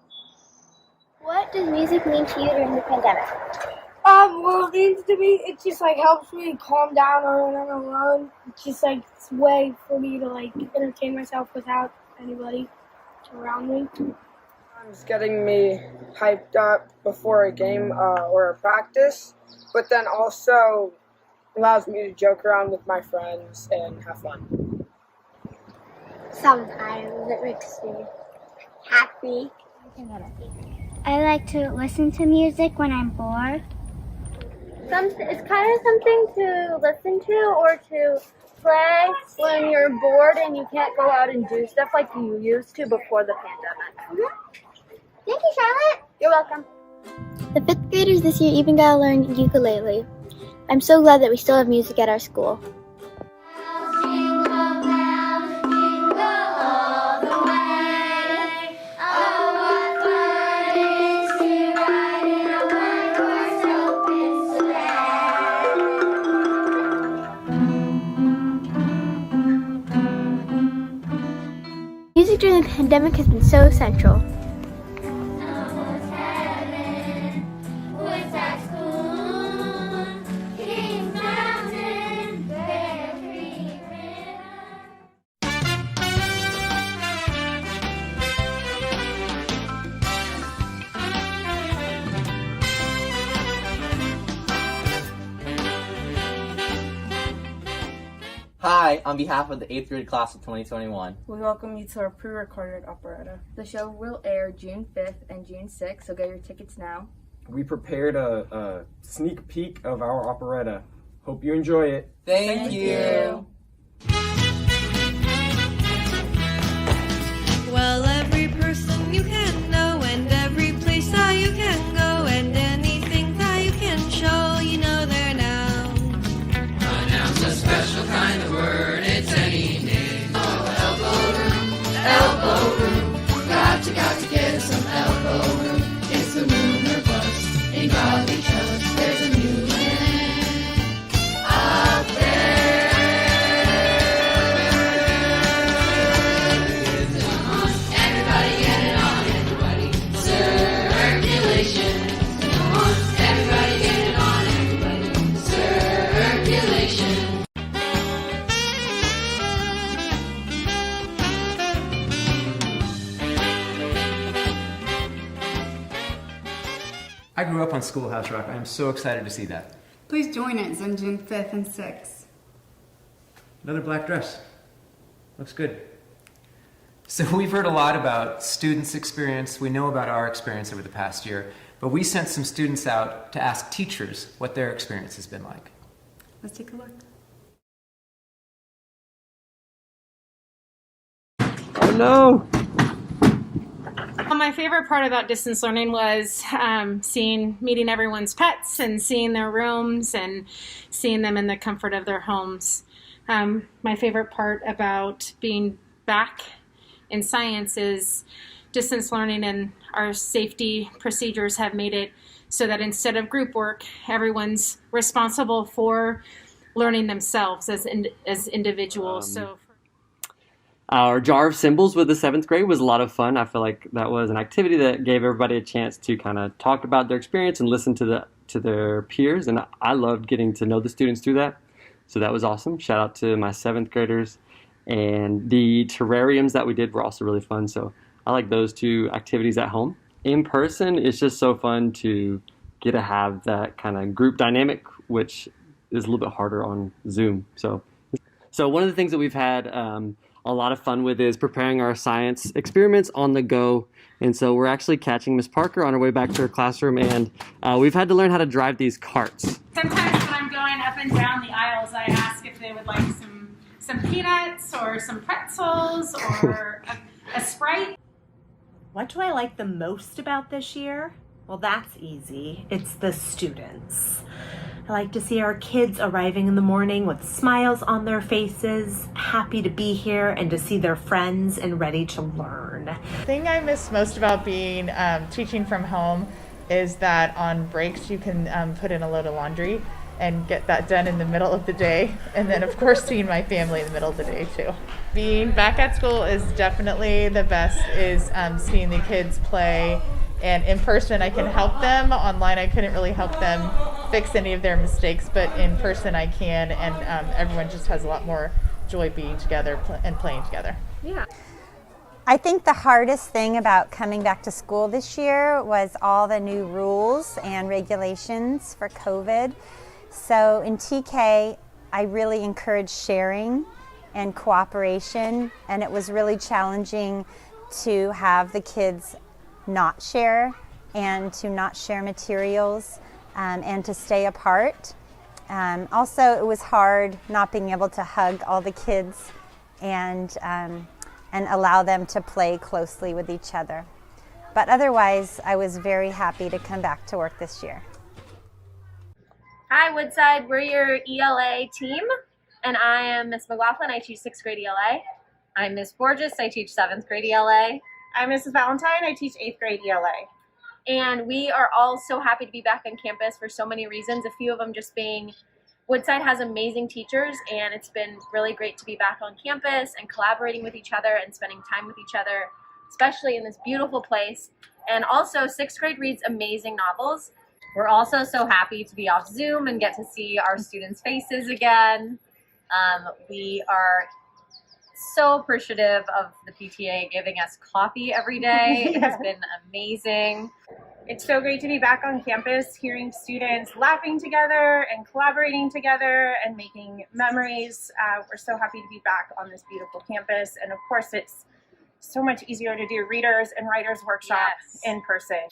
What does music mean to you during the pandemic? Well, it means to me, it just helps me calm down or when I'm alone. It's just it's a way for me to entertain myself without anybody around me. It's getting me hyped up before a game or a practice, but then also allows me to joke around with my friends and have fun. Sometimes it makes me happy. I like to listen to music when I'm bored. It's kind of something to listen to or to play when you're bored and you can't go out and do stuff like you used to before the pandemic. Thank you, Charlotte. You're welcome. The 5th graders this year even got to learn ukulele. I'm so glad that we still have music at our school. Music during the pandemic has been so central. Woodside School, Kings Mountain, Bear Creek River. Hi, on behalf of the 8th grade class of 2021. We welcome you to our pre-recorded operetta. The show will air June 5th and June 6th, so get your tickets now. We prepared a sneak peek of our operetta. Hope you enjoy it. Thank you. person you can know, and every place that you can go, and anything that you can show, you know they're nouns. A noun's a special kind of word, it's any name. Oh, elbow room, got to get some elbow room. It's the moon or bust, in godly trust, there's a new land out there. Everybody get it on, everybody. Circulation. Everybody get it on, everybody. Circulation. I grew up on Schoolhouse Rock. I am so excited to see that. Please join us on June 5th and 6th. Another black dress. Looks good. So we've heard a lot about students' experience. We know about our experience over the past year, but we sent some students out to ask teachers what their experience has been like. Let's take a look. Oh no! My favorite part about distance learning was meeting everyone's pets and seeing their rooms and seeing them in the comfort of their homes. My favorite part about being back in science is distance learning, and our safety procedures have made it so that instead of group work, everyone's responsible for learning themselves as individuals. Our jar of symbols with the 7th grade was a lot of fun. I feel like that was an activity that gave everybody a chance to kind of talk about their experience and listen to their peers, and I loved getting to know the students through that. So that was awesome. Shout out to my 7th graders. And the terrariums that we did were also really fun. So I like those two activities at home. In person, it's just so fun to get to have that kind of group dynamic, which is a little bit harder on Zoom. So one of the things that we've had a lot of fun with is preparing our science experiments on the go. And so we're actually catching Miss Parker on her way back to her classroom, and we've had to learn how to drive these carts. Sometimes when I'm going up and down the aisles, I ask if they would like some peanuts or some pretzels or a Sprite. What do I like the most about this year? Well, that's easy. It's the students. I like to see our kids arriving in the morning with smiles on their faces, happy to be here and to see their friends and ready to learn. The thing I miss most about being teaching from home is that on breaks you can put in a load of laundry and get that done in the middle of the day, and then of course seeing my family in the middle of the day too. Being back at school is definitely the best, is seeing the kids play, and in person I can help them. Online I couldn't really help them fix any of their mistakes, but in person I can, and everyone just has a lot more joy being together and playing together. Yeah. I think the hardest thing about coming back to school this year was all the new rules and regulations for COVID. So in TK, I really encourage sharing and cooperation, and it was really challenging to have the kids not share and to not share materials and to stay apart. Also, it was hard not being able to hug all the kids and allow them to play closely with each other. But otherwise, I was very happy to come back to work this year. Hi Woodside, we're your ELA team, and I am Miss McLaughlin. I teach 6th grade ELA. I'm Miss Borges. I teach 7th grade ELA. I'm Mrs. Valentine. I teach 8th grade ELA. And we are all so happy to be back on campus for so many reasons, a few of them just being Woodside has amazing teachers, and it's been really great to be back on campus and collaborating with each other and spending time with each other, especially in this beautiful place. And also 6th grade reads amazing novels. We're also so happy to be off Zoom and get to see our students' faces again. We are so appreciative of the PTA giving us coffee every day. It has been amazing. It's so great to be back on campus, hearing students laughing together and collaborating together and making memories. We're so happy to be back on this beautiful campus. And of course, it's so much easier to do readers and writers workshops in person.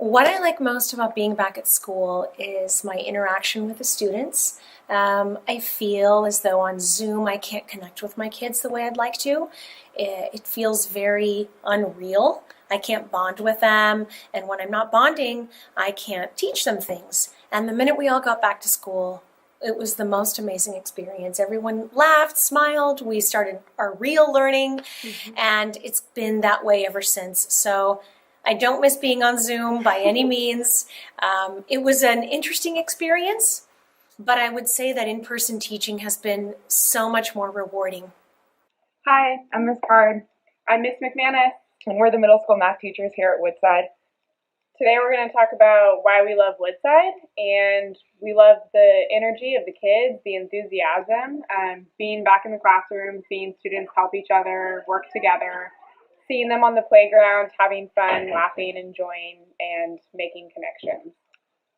What I like most about being back at school is my interaction with the students. I feel as though on Zoom I can't connect with my kids the way I'd like to. It feels very unreal. I can't bond with them, and when I'm not bonding, I can't teach them things. And the minute we all got back to school, it was the most amazing experience. Everyone laughed, smiled, we started our real learning, and it's been that way ever since. So I don't miss being on Zoom by any means. It was an interesting experience, but I would say that in-person teaching has been so much more rewarding. Hi, I'm Miss Card. I'm Miss McManus, and we're the middle school math teachers here at Woodside. Today we're going to talk about why we love Woodside, and we love the energy of the kids, the enthusiasm, being back in the classroom, seeing students help each other, work together, seeing them on the playground, having fun, laughing, enjoying, and making connections.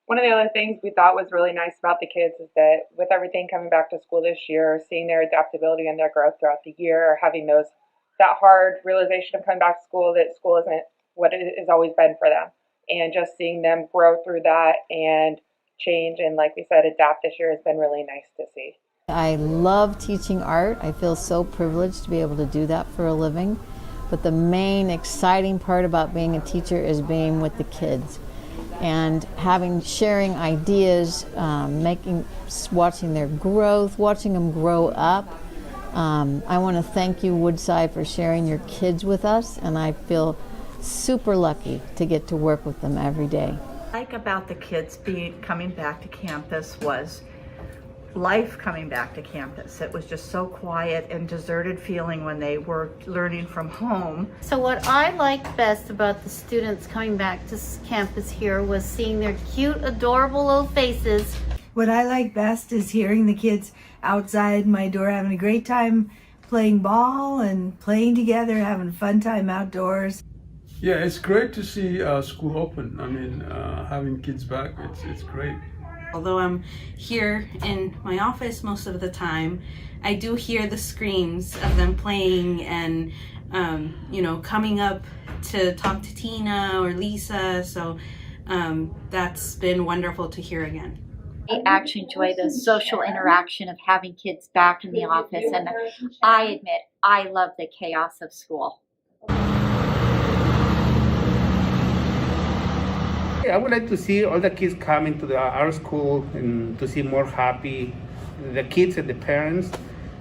One of the other things we thought was really nice about the kids is that with everything coming back to school this year, seeing their adaptability and their growth throughout the year, having that hard realization of coming back to school that school isn't what it has always been for them. And just seeing them grow through that and change and, like we said, adapt this year has been really nice to see. I love teaching art. I feel so privileged to be able to do that for a living. But the main exciting part about being a teacher is being with the kids and sharing ideas, watching their growth, watching them grow up. I want to thank you, Woodside, for sharing your kids with us, and I feel super lucky to get to work with them every day. What I like about the kids coming back to campus was life coming back to campus. It was just so quiet and deserted feeling when they were learning from home. So what I liked best about the students coming back to campus here was seeing their cute, adorable little faces. What I like best is hearing the kids outside my door having a great time playing ball and playing together, having a fun time outdoors. Yeah, it's great to see school open. I mean, having kids back, it's great. Although I'm here in my office most of the time, I do hear the screams of them playing and, coming up to talk to Tina or Lisa. So that's been wonderful to hear again. I actually enjoy the social interaction of having kids back in the office, and I admit I love the chaos of school. I would like to see all the kids coming to our school and to see more happy, the kids and the parents.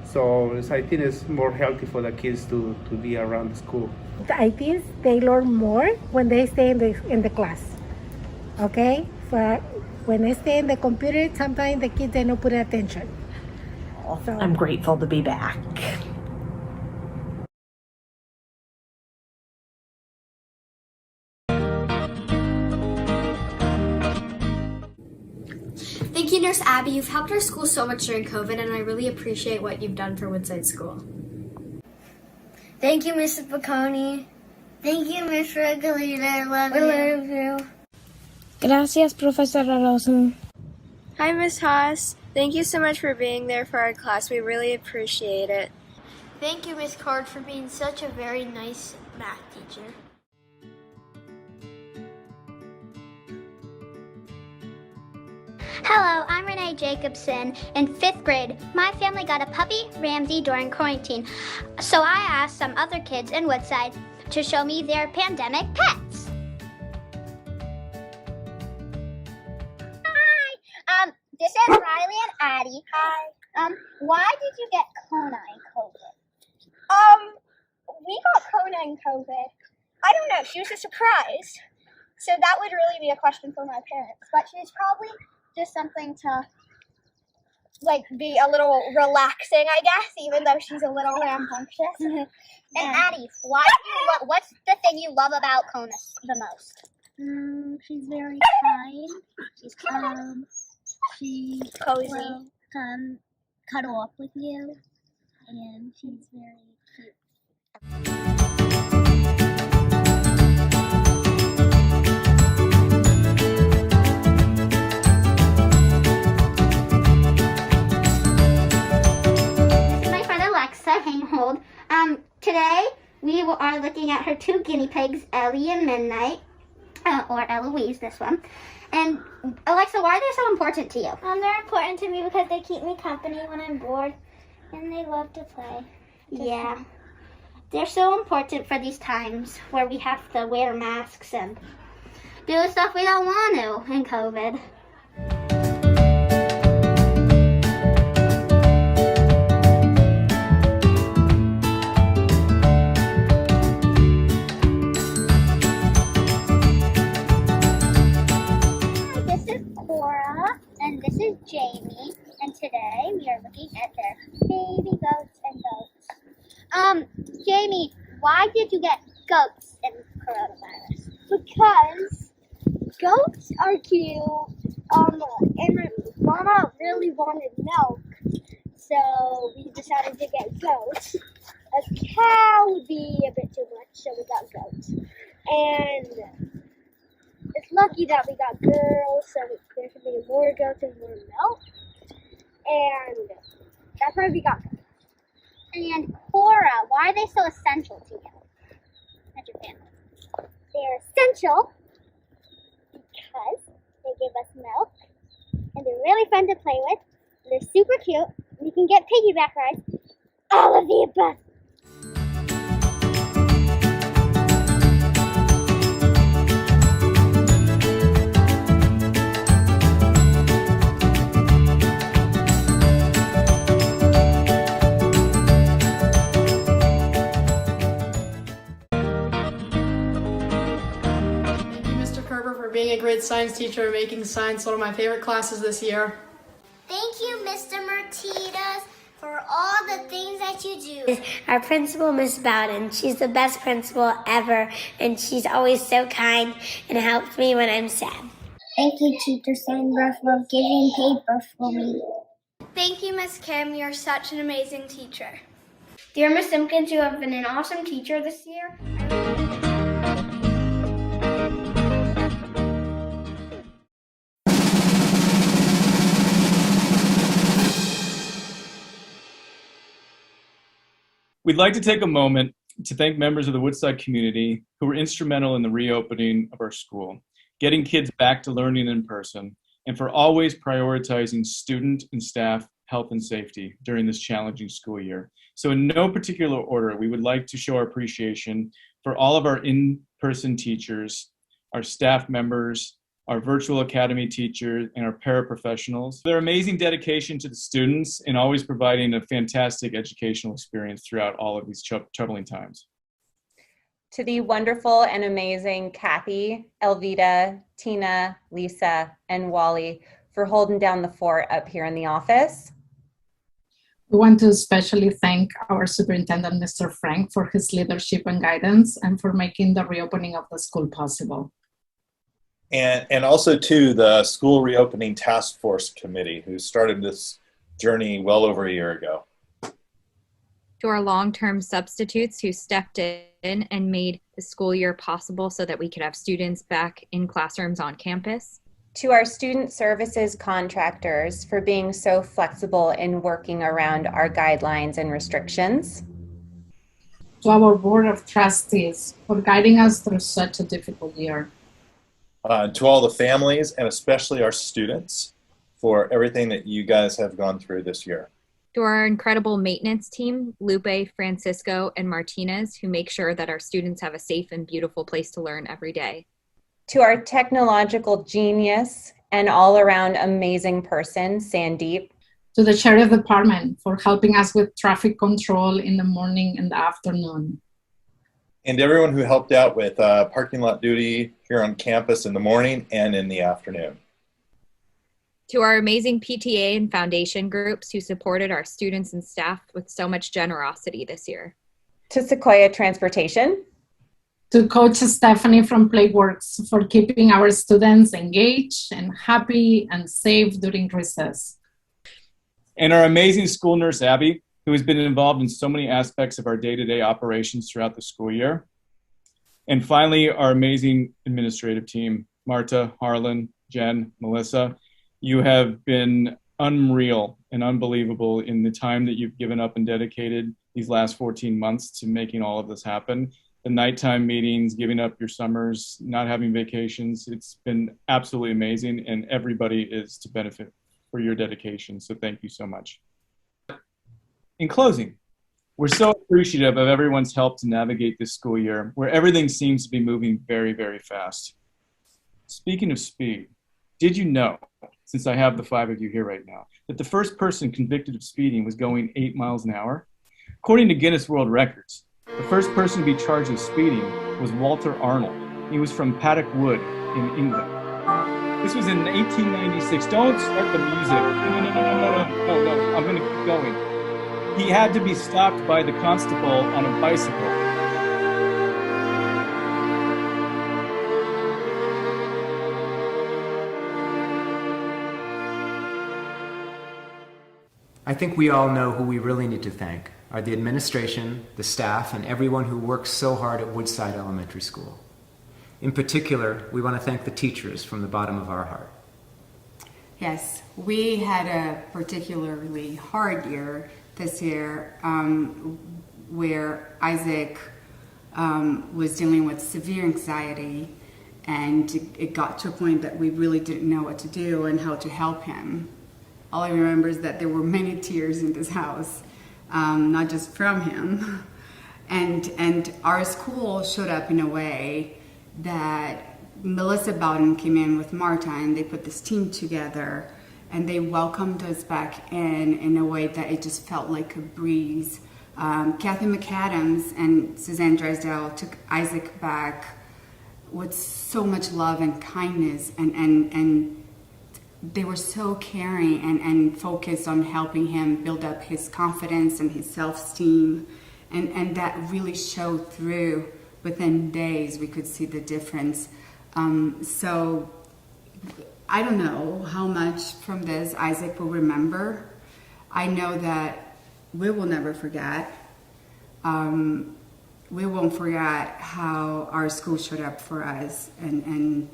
So I think it's more healthy for the kids to be around the school. I think they learn more when they stay in the class. Okay? When they stay in the computer, sometimes the kids they don't put attention. So I'm grateful to be back. Thank you, Nurse Abby. You've helped our school so much during COVID, and I really appreciate what you've done for Woodside School. Thank you, Mrs. Bocconi. Thank you, Miss Regalita. I love you. Gracias, Profesora Rosen. Hi, Miss Haas. Thank you so much for being there for our class. We really appreciate it. Thank you, Miss Card, for being such a very nice math teacher. Hello, I'm Renee Jacobson. In 5th grade, my family got a puppy, Ramsey, during quarantine. So I asked some other kids in Woodside to show me their pandemic pets. Hi, this is Riley and Addie. Hi. Why did you get Kona in COVID? We got Kona in COVID. I don't know, she was a surprise. So that would really be a question for my parents. But she was probably just something to, be a little relaxing, I guess, even though she's a little rambunctious. And Addie, what's the thing you love about Kona the most? She's very kind. She's She cozy. Will cuddle up with you, and she's very cute. Hanghold. Today we are looking at her 2 guinea pigs, Ellie and Midnight. or Eloise, this one. And Alexa, why are they so important to you? They're important to me because they keep me company when I'm bored, and they love to play. Yeah. They're so important for these times where we have to wear masks and do stuff we don't want to in COVID. This is Cora, and this is Jamie, and today we are looking at their baby goats and goats. Jamie, why did you get goats in coronavirus? Because goats are cute, and Mama really wanted milk, so we decided to get goats. A cow would be a bit too much, so we got goats. And it's lucky that we got girls, so there should be more goats and more milk. And that's why we got goats. And Cora, why are they so essential to you and your family? They're essential because they give us milk, and they're really fun to play with, and they're super cute, and you can get piggyback rides, all of the above. For being a great science teacher and making science one of my favorite classes this year. Thank you, Mr. Martinez, for all the things that you do. Our principal, Miss Bowden, she's the best principal ever, and she's always so kind and helps me when I'm sad. Thank you, Teacher Sandra, for giving paper for me. Thank you, Miss Kim. You're such an amazing teacher. Dear Miss Simpkins, you have been an awesome teacher this year. We'd like to take a moment to thank members of the Woodside community who were instrumental in the reopening of our school, getting kids back to learning in person, and for always prioritizing student and staff health and safety during this challenging school year. So in no particular order, we would like to show our appreciation for all of our in-person teachers, our staff members, our virtual academy teachers, and our paraprofessionals. Their amazing dedication to the students and always providing a fantastic educational experience throughout all of these troubling times. To the wonderful and amazing Kathy, Elvita, Tina, Lisa, and Wally for holding down the fort up here in the office. We want to especially thank our superintendent, Mr. Frank, for his leadership and guidance and for making the reopening of the school possible. And also to the School Reopening Task Force Committee, who started this journey well over a year ago. To our long-term substitutes who stepped in and made the school year possible so that we could have students back in classrooms on campus. To our student services contractors for being so flexible in working around our guidelines and restrictions. To our Board of Trustees for guiding us through such a difficult year. To all the families and especially our students for everything that you guys have gone through this year. To our incredible maintenance team, Lupe, Francisco, and Martinez, who make sure that our students have a safe and beautiful place to learn every day. To our technological genius and all-around amazing person, Sandeep. To the Sheriff Department for helping us with traffic control in the morning and the afternoon. And everyone who helped out with parking lot duty here on campus in the morning and in the afternoon. To our amazing PTA and foundation groups who supported our students and staff with so much generosity this year. To Sequoia Transportation. To Coach Stephanie from Playworks for keeping our students engaged and happy and safe during recess. And our amazing school nurse, Abby, who has been involved in so many aspects of our day-to-day operations throughout the school year. And finally, our amazing administrative team, Marta, Harlan, Jen, Melissa. You have been unreal and unbelievable in the time that you've given up and dedicated these last 14 months to making all of this happen. the nighttime meetings, giving up your summers, not having vacations. It's been absolutely amazing, and everybody is to benefit for your dedication. So thank you so much. In closing, we're so appreciative of everyone's help to navigate this school year, where everything seems to be moving very, very fast. Speaking of speed, did you know, since I have the 5 of you here right now, that the first person convicted of speeding was going 8 miles an hour? According to Guinness World Records, the first person to be charged with speeding was Walter Arnold. He was from Paddock Wood in England. This was in 1896. Don't start the music. No, I'm going to keep going. He had to be stopped by the constable on a bicycle. I think we all know who we really need to thank are the administration, the staff, and everyone who works so hard at Woodside Elementary School. In particular, we want to thank the teachers from the bottom of our heart. Yes, we had a particularly hard year this year where Isaac was dealing with severe anxiety, and it got to a point that we really didn't know what to do and how to help him. All I remember is that there were many tears in this house, not just from him. And our school showed up in a way that Melissa Bowden came in with Marta, and they put this team together, and they welcomed us back in a way that it just felt like a breeze. Kathy McAdams and Suzanne Drysdale took Isaac back with so much love and kindness, and they were so caring and focused on helping him build up his confidence and his self-esteem, and that really showed through. Within days, we could see the difference. So I don't know how much from this Isaac will remember. I know that we will never forget. We won't forget how our school showed up for us, and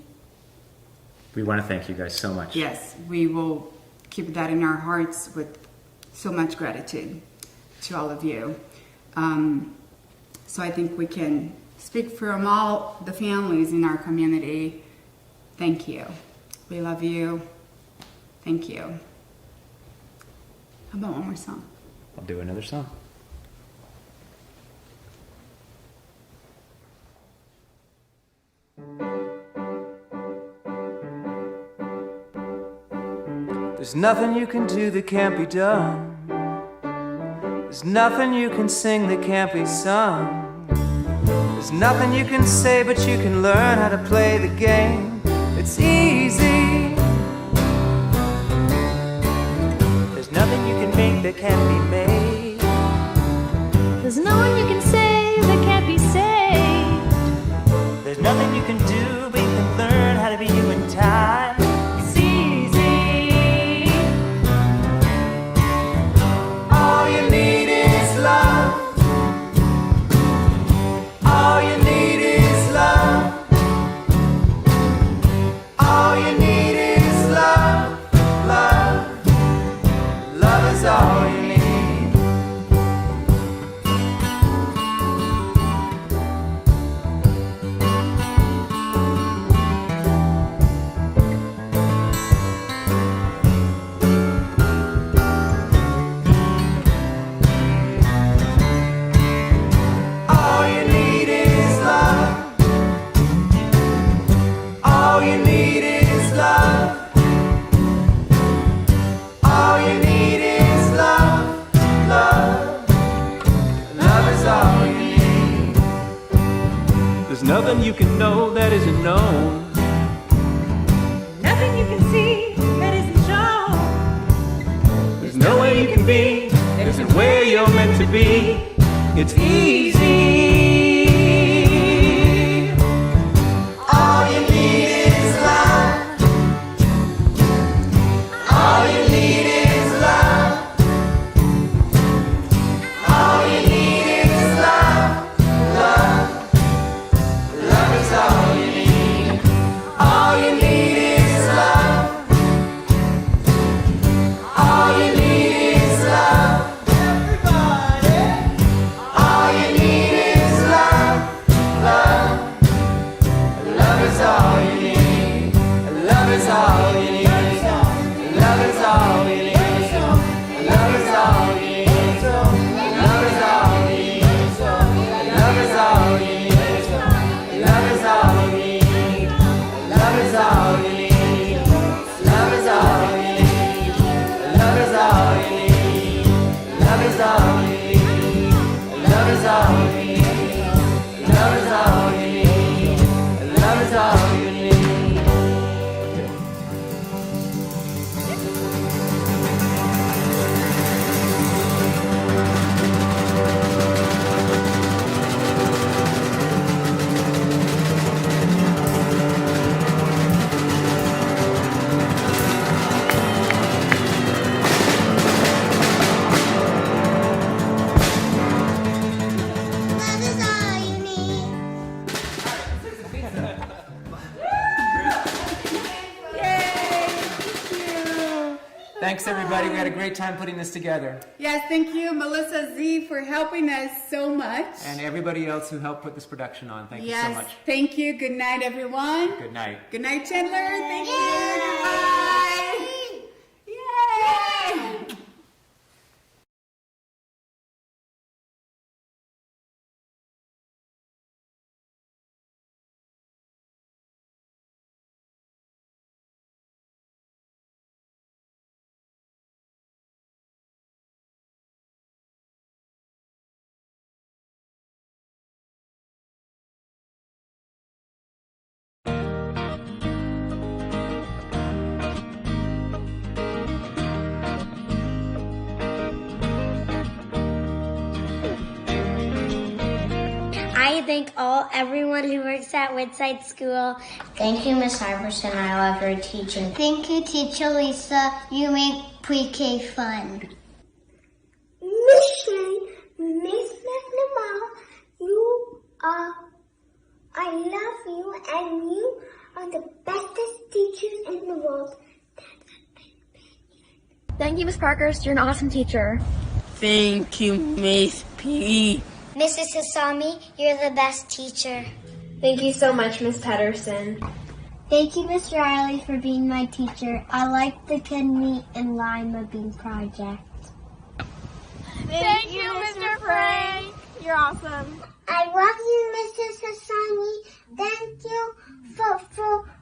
We want to thank you guys so much. yes, we will keep that in our hearts with so much gratitude to all of you. So I think we can speak from all the families in our community. Thank you. We love you. Thank you. How about one more song? I'll do another song. There's nothing you can do that can't be done. There's nothing you can sing that can't be sung. There's nothing you can say, but you can learn how to play the game. It's easy. There's nothing you can make that can't be made. There's no one you can say that can't be saved. There's nothing you can do, but you can learn how to be you in time. It's easy. All you need is love. All you need is love. All you need is love. Love. Love is all you need. All you need is love. All you need is love. All you need is love. Love. Love is all you need. There's nothing you can know that isn't known. Nothing you can see that isn't shown. There's no way you can be that isn't where you're meant to be. It's easy. All you need is love. All you need is love. All you need is love. Love. Love is all you need. All you need is love. All you need is love. Everybody. All you need Thanks, everybody. We had a great time putting this together. Yes, thank you, Melissa Z, for helping us so much. And everybody else who helped put this production on. Thank you so much. Thank you. Good night, everyone. Good night. Good night, Chandler. Thank you. Bye. Yay! I thank everyone who works at Woodside School. Thank you, Miss Iverson. I love your teaching. Thank you, Teacher Lisa. You make pre-K fun. Miss Shane, Miss McNamara, I love you, and you are the bestest teachers in the world. Thank you, Miss Parker. You're an awesome teacher. Thank you, Miss P. Mrs. Hasami, you're the best teacher. Thank you so much, Miss Pedersen. Thank you, Miss Riley, for being my teacher. I like the kidney and lima bean project. Thank you, Mr. Frank. You're awesome. I love you, Mrs. Hasani. Thank you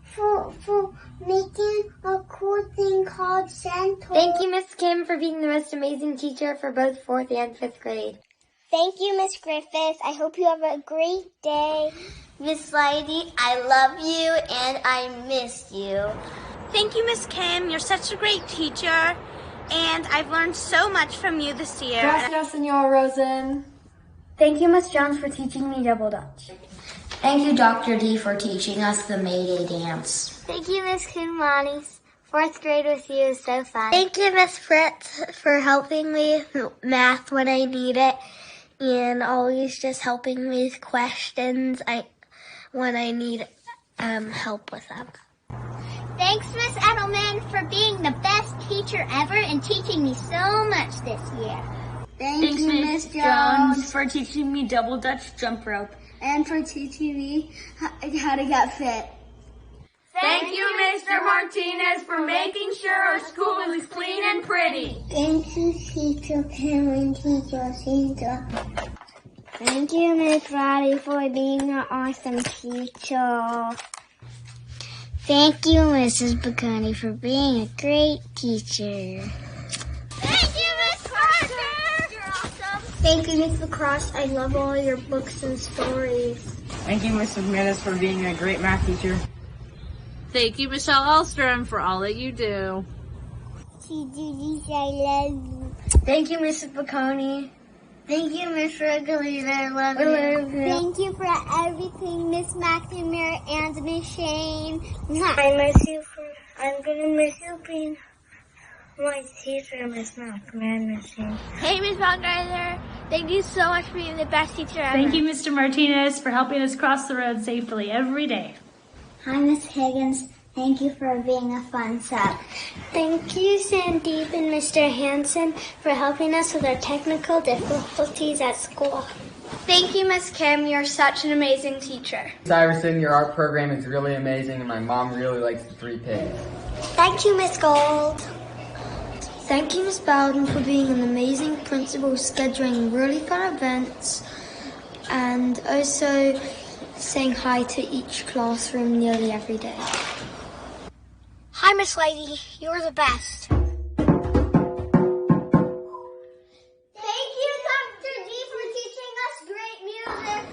for making a cool thing called Santa. Thank you, Miss Kim, for being the most amazing teacher for both 4th and 5th grade. Thank you, Miss Griffiths. I hope you have a great day. Miss Lighty, I love you and I miss you. Thank you, Miss Kim. You're such a great teacher, and I've learned so much from you this year. Gracias, Senora Rosen. Thank you, Miss Jones, for teaching me double dutch. Thank you, Dr. D, for teaching us the Mayday dance. Thank you, Miss Kumani. 4th grade with you is so fun. Thank you, Miss Fritz, for helping me with math when I need it, and always just helping me with questions when I need help with them. Thanks, Miss Edelman, for being the best teacher ever and teaching me so much this year. Thanks, Miss Jones, for teaching me double Dutch jump rope. And for teaching me how to get fit. Thank you, Mr. Martinez, for making sure our school is clean and pretty. Thank you, Teacher Kim and Teacher Cesar. Thank you, Miss Riley, for being an awesome teacher. Thank you, Mrs. Bacani, for being a great teacher. Thank you, Miss Parker. You're awesome. Thank you, Miss Lacrosse. I love all your books and stories. Thank you, Mrs. McManus, for being a great math teacher. Thank you, Michelle Elstrom, for all that you do. I love you. Thank you, Mrs. Bacani. Thank you, Miss Regalita. I love you. Thank you for everything, Miss McNamara and Miss Shane. I miss you. I'm gonna miss you being my teacher, Miss McNamara, Miss Shane. Hey, Miss Baumgartner. Thank you so much for being the best teacher ever. Thank you, Mr. Martinez, for helping us cross the road safely every day. Hi, Miss Higgins. Thank you for being a fun sub. Thank you, Sandeep and Mr. Hansen, for helping us with our technical difficulties at school. Thank you, Miss Kim. You're such an amazing teacher. Miss Iverson, your art program is really amazing, and my mom really likes the 3 pigs. Thank you, Miss Gold. Thank you, Miss Bowden, for being an amazing principal, scheduling really fun events, and also saying hi to each classroom nearly every day. Hi, Miss Lady. You're the best. Thank you, Dr. D, for teaching us great music.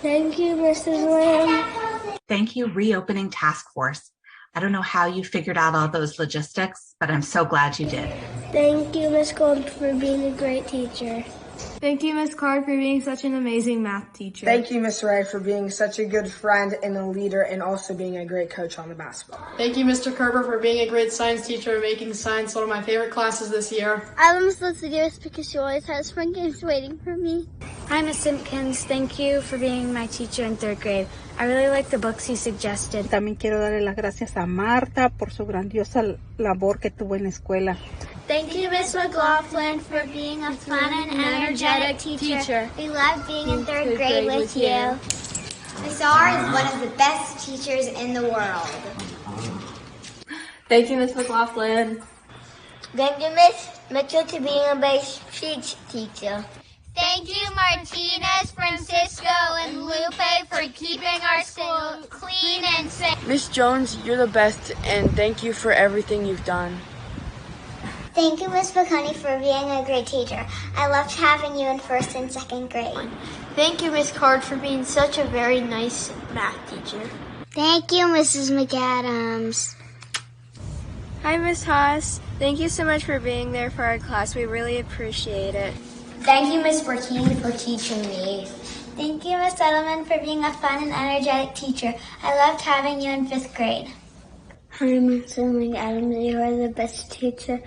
Thank you, Mrs. Lamb. Thank you, Reopening Task Force. I don't know how you figured out all those logistics, but I'm so glad you did. Thank you, Miss Gold, for being a great teacher. Thank you, Miss Clark, for being such an amazing math teacher. Thank you, Miss Wright, for being such a good friend and a leader, and also being a great coach on the basketball. Thank you, Mr. Kerber, for being a great science teacher and making science one of my favorite classes this year. I love Miss Liz because she always has fun games waiting for me. Hi, Miss Simpkins. Thank you for being my teacher in 3rd grade. I really like the books you suggested. También quiero darle las gracias a Marta por su grandiosa labor que tuvo en la escuela. Thank you, Miss McLaughlin, for being a fun and energetic teacher. We love being in 3rd grade with you. Miss R is one of the best teachers in the world. Thank you, Miss McLaughlin. Thank you, Miss Mitchell, for being a best speech teacher. Thank you, Martinez, Francisco, and Lupe for keeping our school clean and safe. Miss Jones, you're the best, and thank you for everything you've done. Thank you, Miss McConey, for being a great teacher. I loved having you in 1st and 2nd grade. Thank you, Miss Card, for being such a very nice math teacher. Thank you, Mrs. McAdams. Hi, Miss Haas. Thank you so much for being there for our class. We really appreciate it. Thank you, Miss Bertini, for teaching me. Thank you, Miss Edelman, for being a fun and energetic teacher. I loved having you in 5th grade. Hi, Miss McAdams. You are the best teacher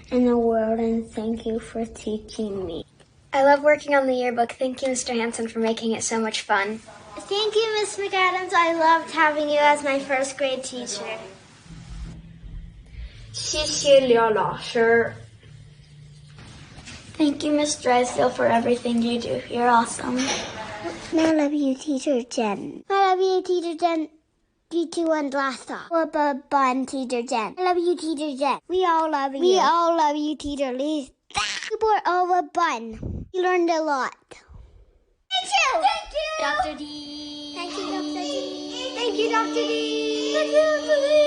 in the world, and thank you for teaching me. I love working on the yearbook. Thank you, Mr. Hanson, for making it so much fun. Thank you, Miss McAdams. I loved having you as my 1st grade teacher. 谢谢刘老师. Thank you, Miss Drysdale, for everything you do. You're awesome. I love you, Teacher Jen. I love you, Teacher Jen. Teacher Lassa. Bun, Teacher Jen. I love you, Teacher Jen. We all love you. We all love you, Teacher Lisa. You brought over bun. You learned a lot. Thank you. Thank you. Dr. D. Thank you, Dr. D. Thank you, Dr. D. Thank you, Dr. D.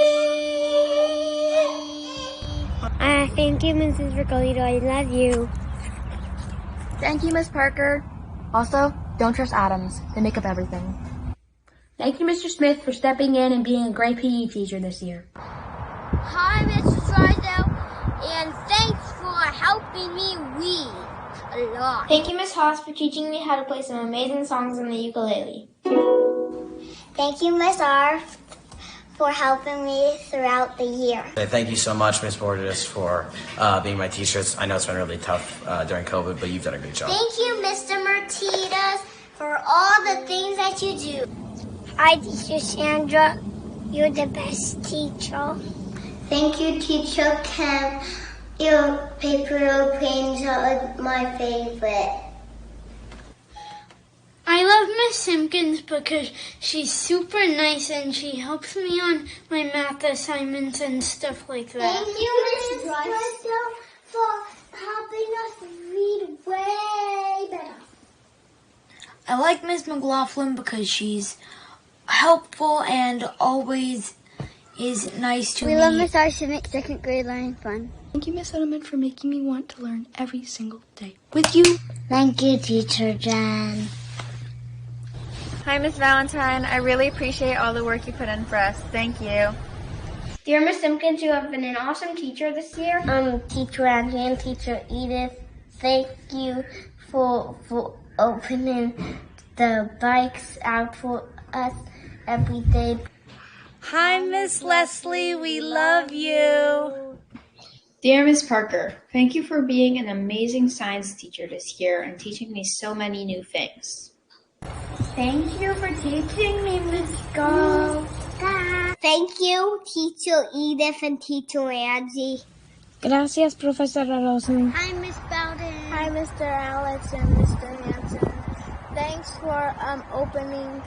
Thank you, Mrs. Ricolito. I love you. Thank you, Miss Parker. Also, don't trust atoms. They make up everything. Thank you, Mr. Smith, for stepping in and being a great PE teacher this year. Hi, Mrs. Drysdale, and thanks for helping me read a lot. Thank you, Miss Haas, for teaching me how to play some amazing songs on the ukulele. Thank you, Miss R, for helping me throughout the year. Thank you so much, Ms. Borges, for being my teacher. I know it's been really tough during COVID, but you've done a great job. Thank you, Mr. Martinez, for all the things that you do. Hi, Teacher Sandra. You're the best teacher. Thank you, Teacher Kim. Your paper airplanes are my favorite. I love Miss Simpkins because she's super nice and she helps me on my math assignments and stuff like that. Thank you, Miss Drysdale, for helping us read way better. I like Miss McLaughlin because she's helpful and always is nice to me. We love Miss Arsenic, 2nd grade learning fun. Thank you, Miss Edelman, for making me want to learn every single day with you. Thank you, Teacher Jen. Hi, Miss Valentine. I really appreciate all the work you put in for us. Thank you. Dear Miss Simpkins, you have been an awesome teacher this year. Teacher Angie and Teacher Edith, thank you for opening the bikes out for us every day. Hi, Miss Leslie. We love you. Dear Miss Parker, thank you for being an amazing science teacher this year and teaching me so many new things. Thank you for teaching me, Miss Gold. Thank you, Teacher Edith and Teacher Angie. Gracias, Profesora Rosen. Hi, Miss Bowden. Hi, Mr. Alex and Mr. Hanson. Thanks for opening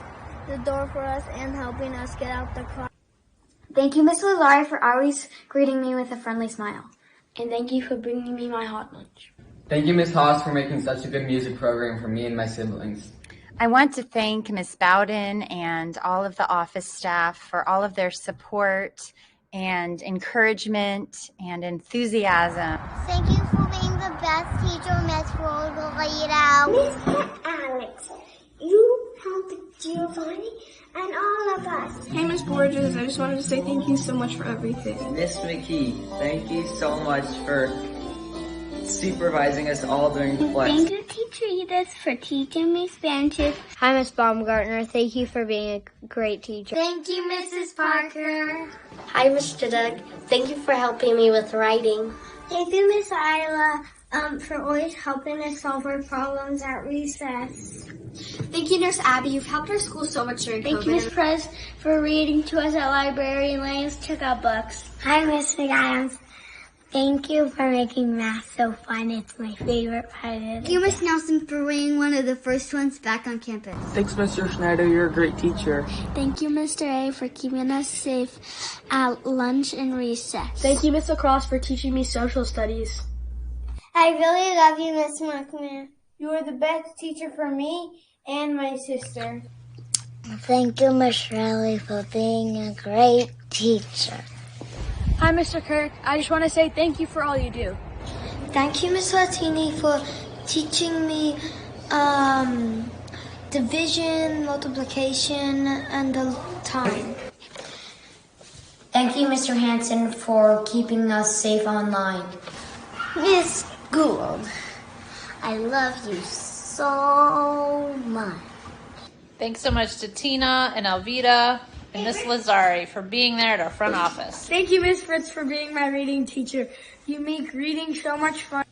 the door for us and helping us get out the car. Thank you, Miss Lazari, for always greeting me with a friendly smile. And thank you for bringing me my hot lunch. Thank you, Miss Haas, for making such a good music program for me and my siblings. I want to thank Ms. Bowden and all of the office staff for all of their support and encouragement and enthusiasm. Thank you for being the best teacher, Miss Rolito. Mr. Alex, you helped Giovanni and all of us. Hey, Miss Borges, I just wanted to say thank you so much for everything. Miss McKee, thank you so much for supervising us all during flex. Thank you, Teacher Edith, for teaching me Spanish. Hi, Miss Baumgartner. Thank you for being a great teacher. Thank you, Mrs. Parker. Hi, Mr. Doug. Thank you for helping me with writing. Thank you, Miss Isla, for always helping us solve our problems at recess. Thank you, Nurse Abby. You've helped our school so much during Thank COVID. you, Miss Press, for reading to us at library and letting us check out books. Hi, Miss McAdams. Thank you for making math so fun. It's my favorite part of it. Thank you, Miss Nelson, for being one of the first ones back on campus. Thanks, Mr. Schneider. You're a great teacher. Thank you, Mr. A, for keeping us safe at lunch and recess. Thank you, Miss Lacrosse, for teaching me social studies. I really love you, Miss Mockman. You are the best teacher for me and my sister. Thank you, Miss Shirley, for being a great teacher. Hi, Mr. Kirk. I just want to say thank you for all you do. Thank you, Miss Latini, for teaching me division, multiplication, and the time. Thank you, Mr. Hanson, for keeping us safe online. Miss Gould, I love you so much. Thanks so much to Tina and Alvita and Miss Lazari for being there at our front office. Thank you, Miss Fritz, for being my reading teacher. You make reading so much fun.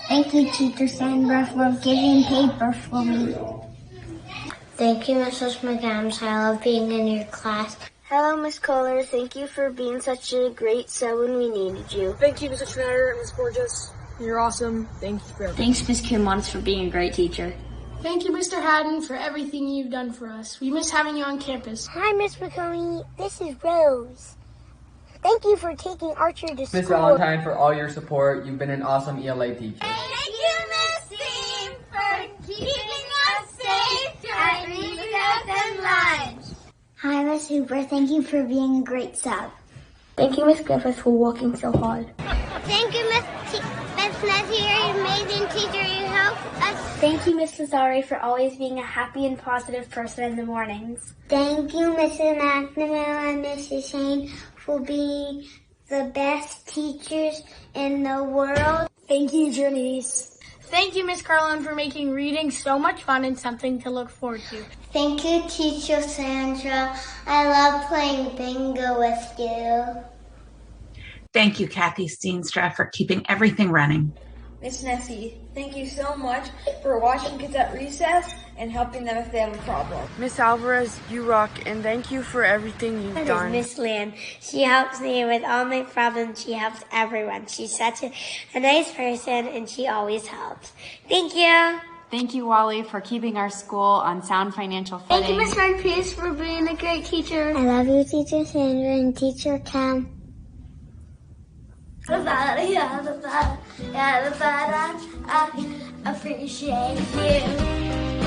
Thank you, Teacher Sandra, for giving paper for me. Thank you, Mrs. McAdams. I love being in your class. Hello, Miss Kohler. Thank you for being such a great sub when we needed you. Thank you, Mr. Schneider and Miss Borges. You're awesome. Thank you for everything. Thanks, Miss Kimons, for being a great teacher. Thank you, Mr. Haddon, for everything you've done for us. We miss having you on campus. Hi, Miss McConey. This is Rose. Thank you for taking Archer to school. Miss Valentine, for all your support. You've been an awesome ELA teacher. Thank you, Miss Dean, for keeping us safe during recess and lunch. Hi, Miss Hooper. Thank you for being a great sub. Thank you, Miss Griffith, for working so hard. Thank you, Miss Nessie. You're an amazing teacher. You help us. Thank you, Miss Lazari, for always being a happy and positive person in the mornings. Thank you, Mrs. McNamara and Mrs. Shane, for being the best teachers in the world. Thank you, Janice. Thank you, Miss Carlin, for making reading so much fun and something to look forward to. Thank you, Teacher Sandra. I love playing bingo with you. Thank you, Kathy Steenstra, for keeping everything running. Miss Nessie, thank you so much for watching kids at recess and helping them if they have a problem. Miss Alvarez, you rock, and thank you for everything you've done. Miss Lamb. She helps me with all my problems. She helps everyone. She's such a nice person, and she always helps. Thank you. Thank you, Wally, for keeping our school on sound financial footing. Thank you, Miss Ryan Pierce, for being a great teacher. I love you, Teacher Sandra and Teacher Cam. I appreciate you.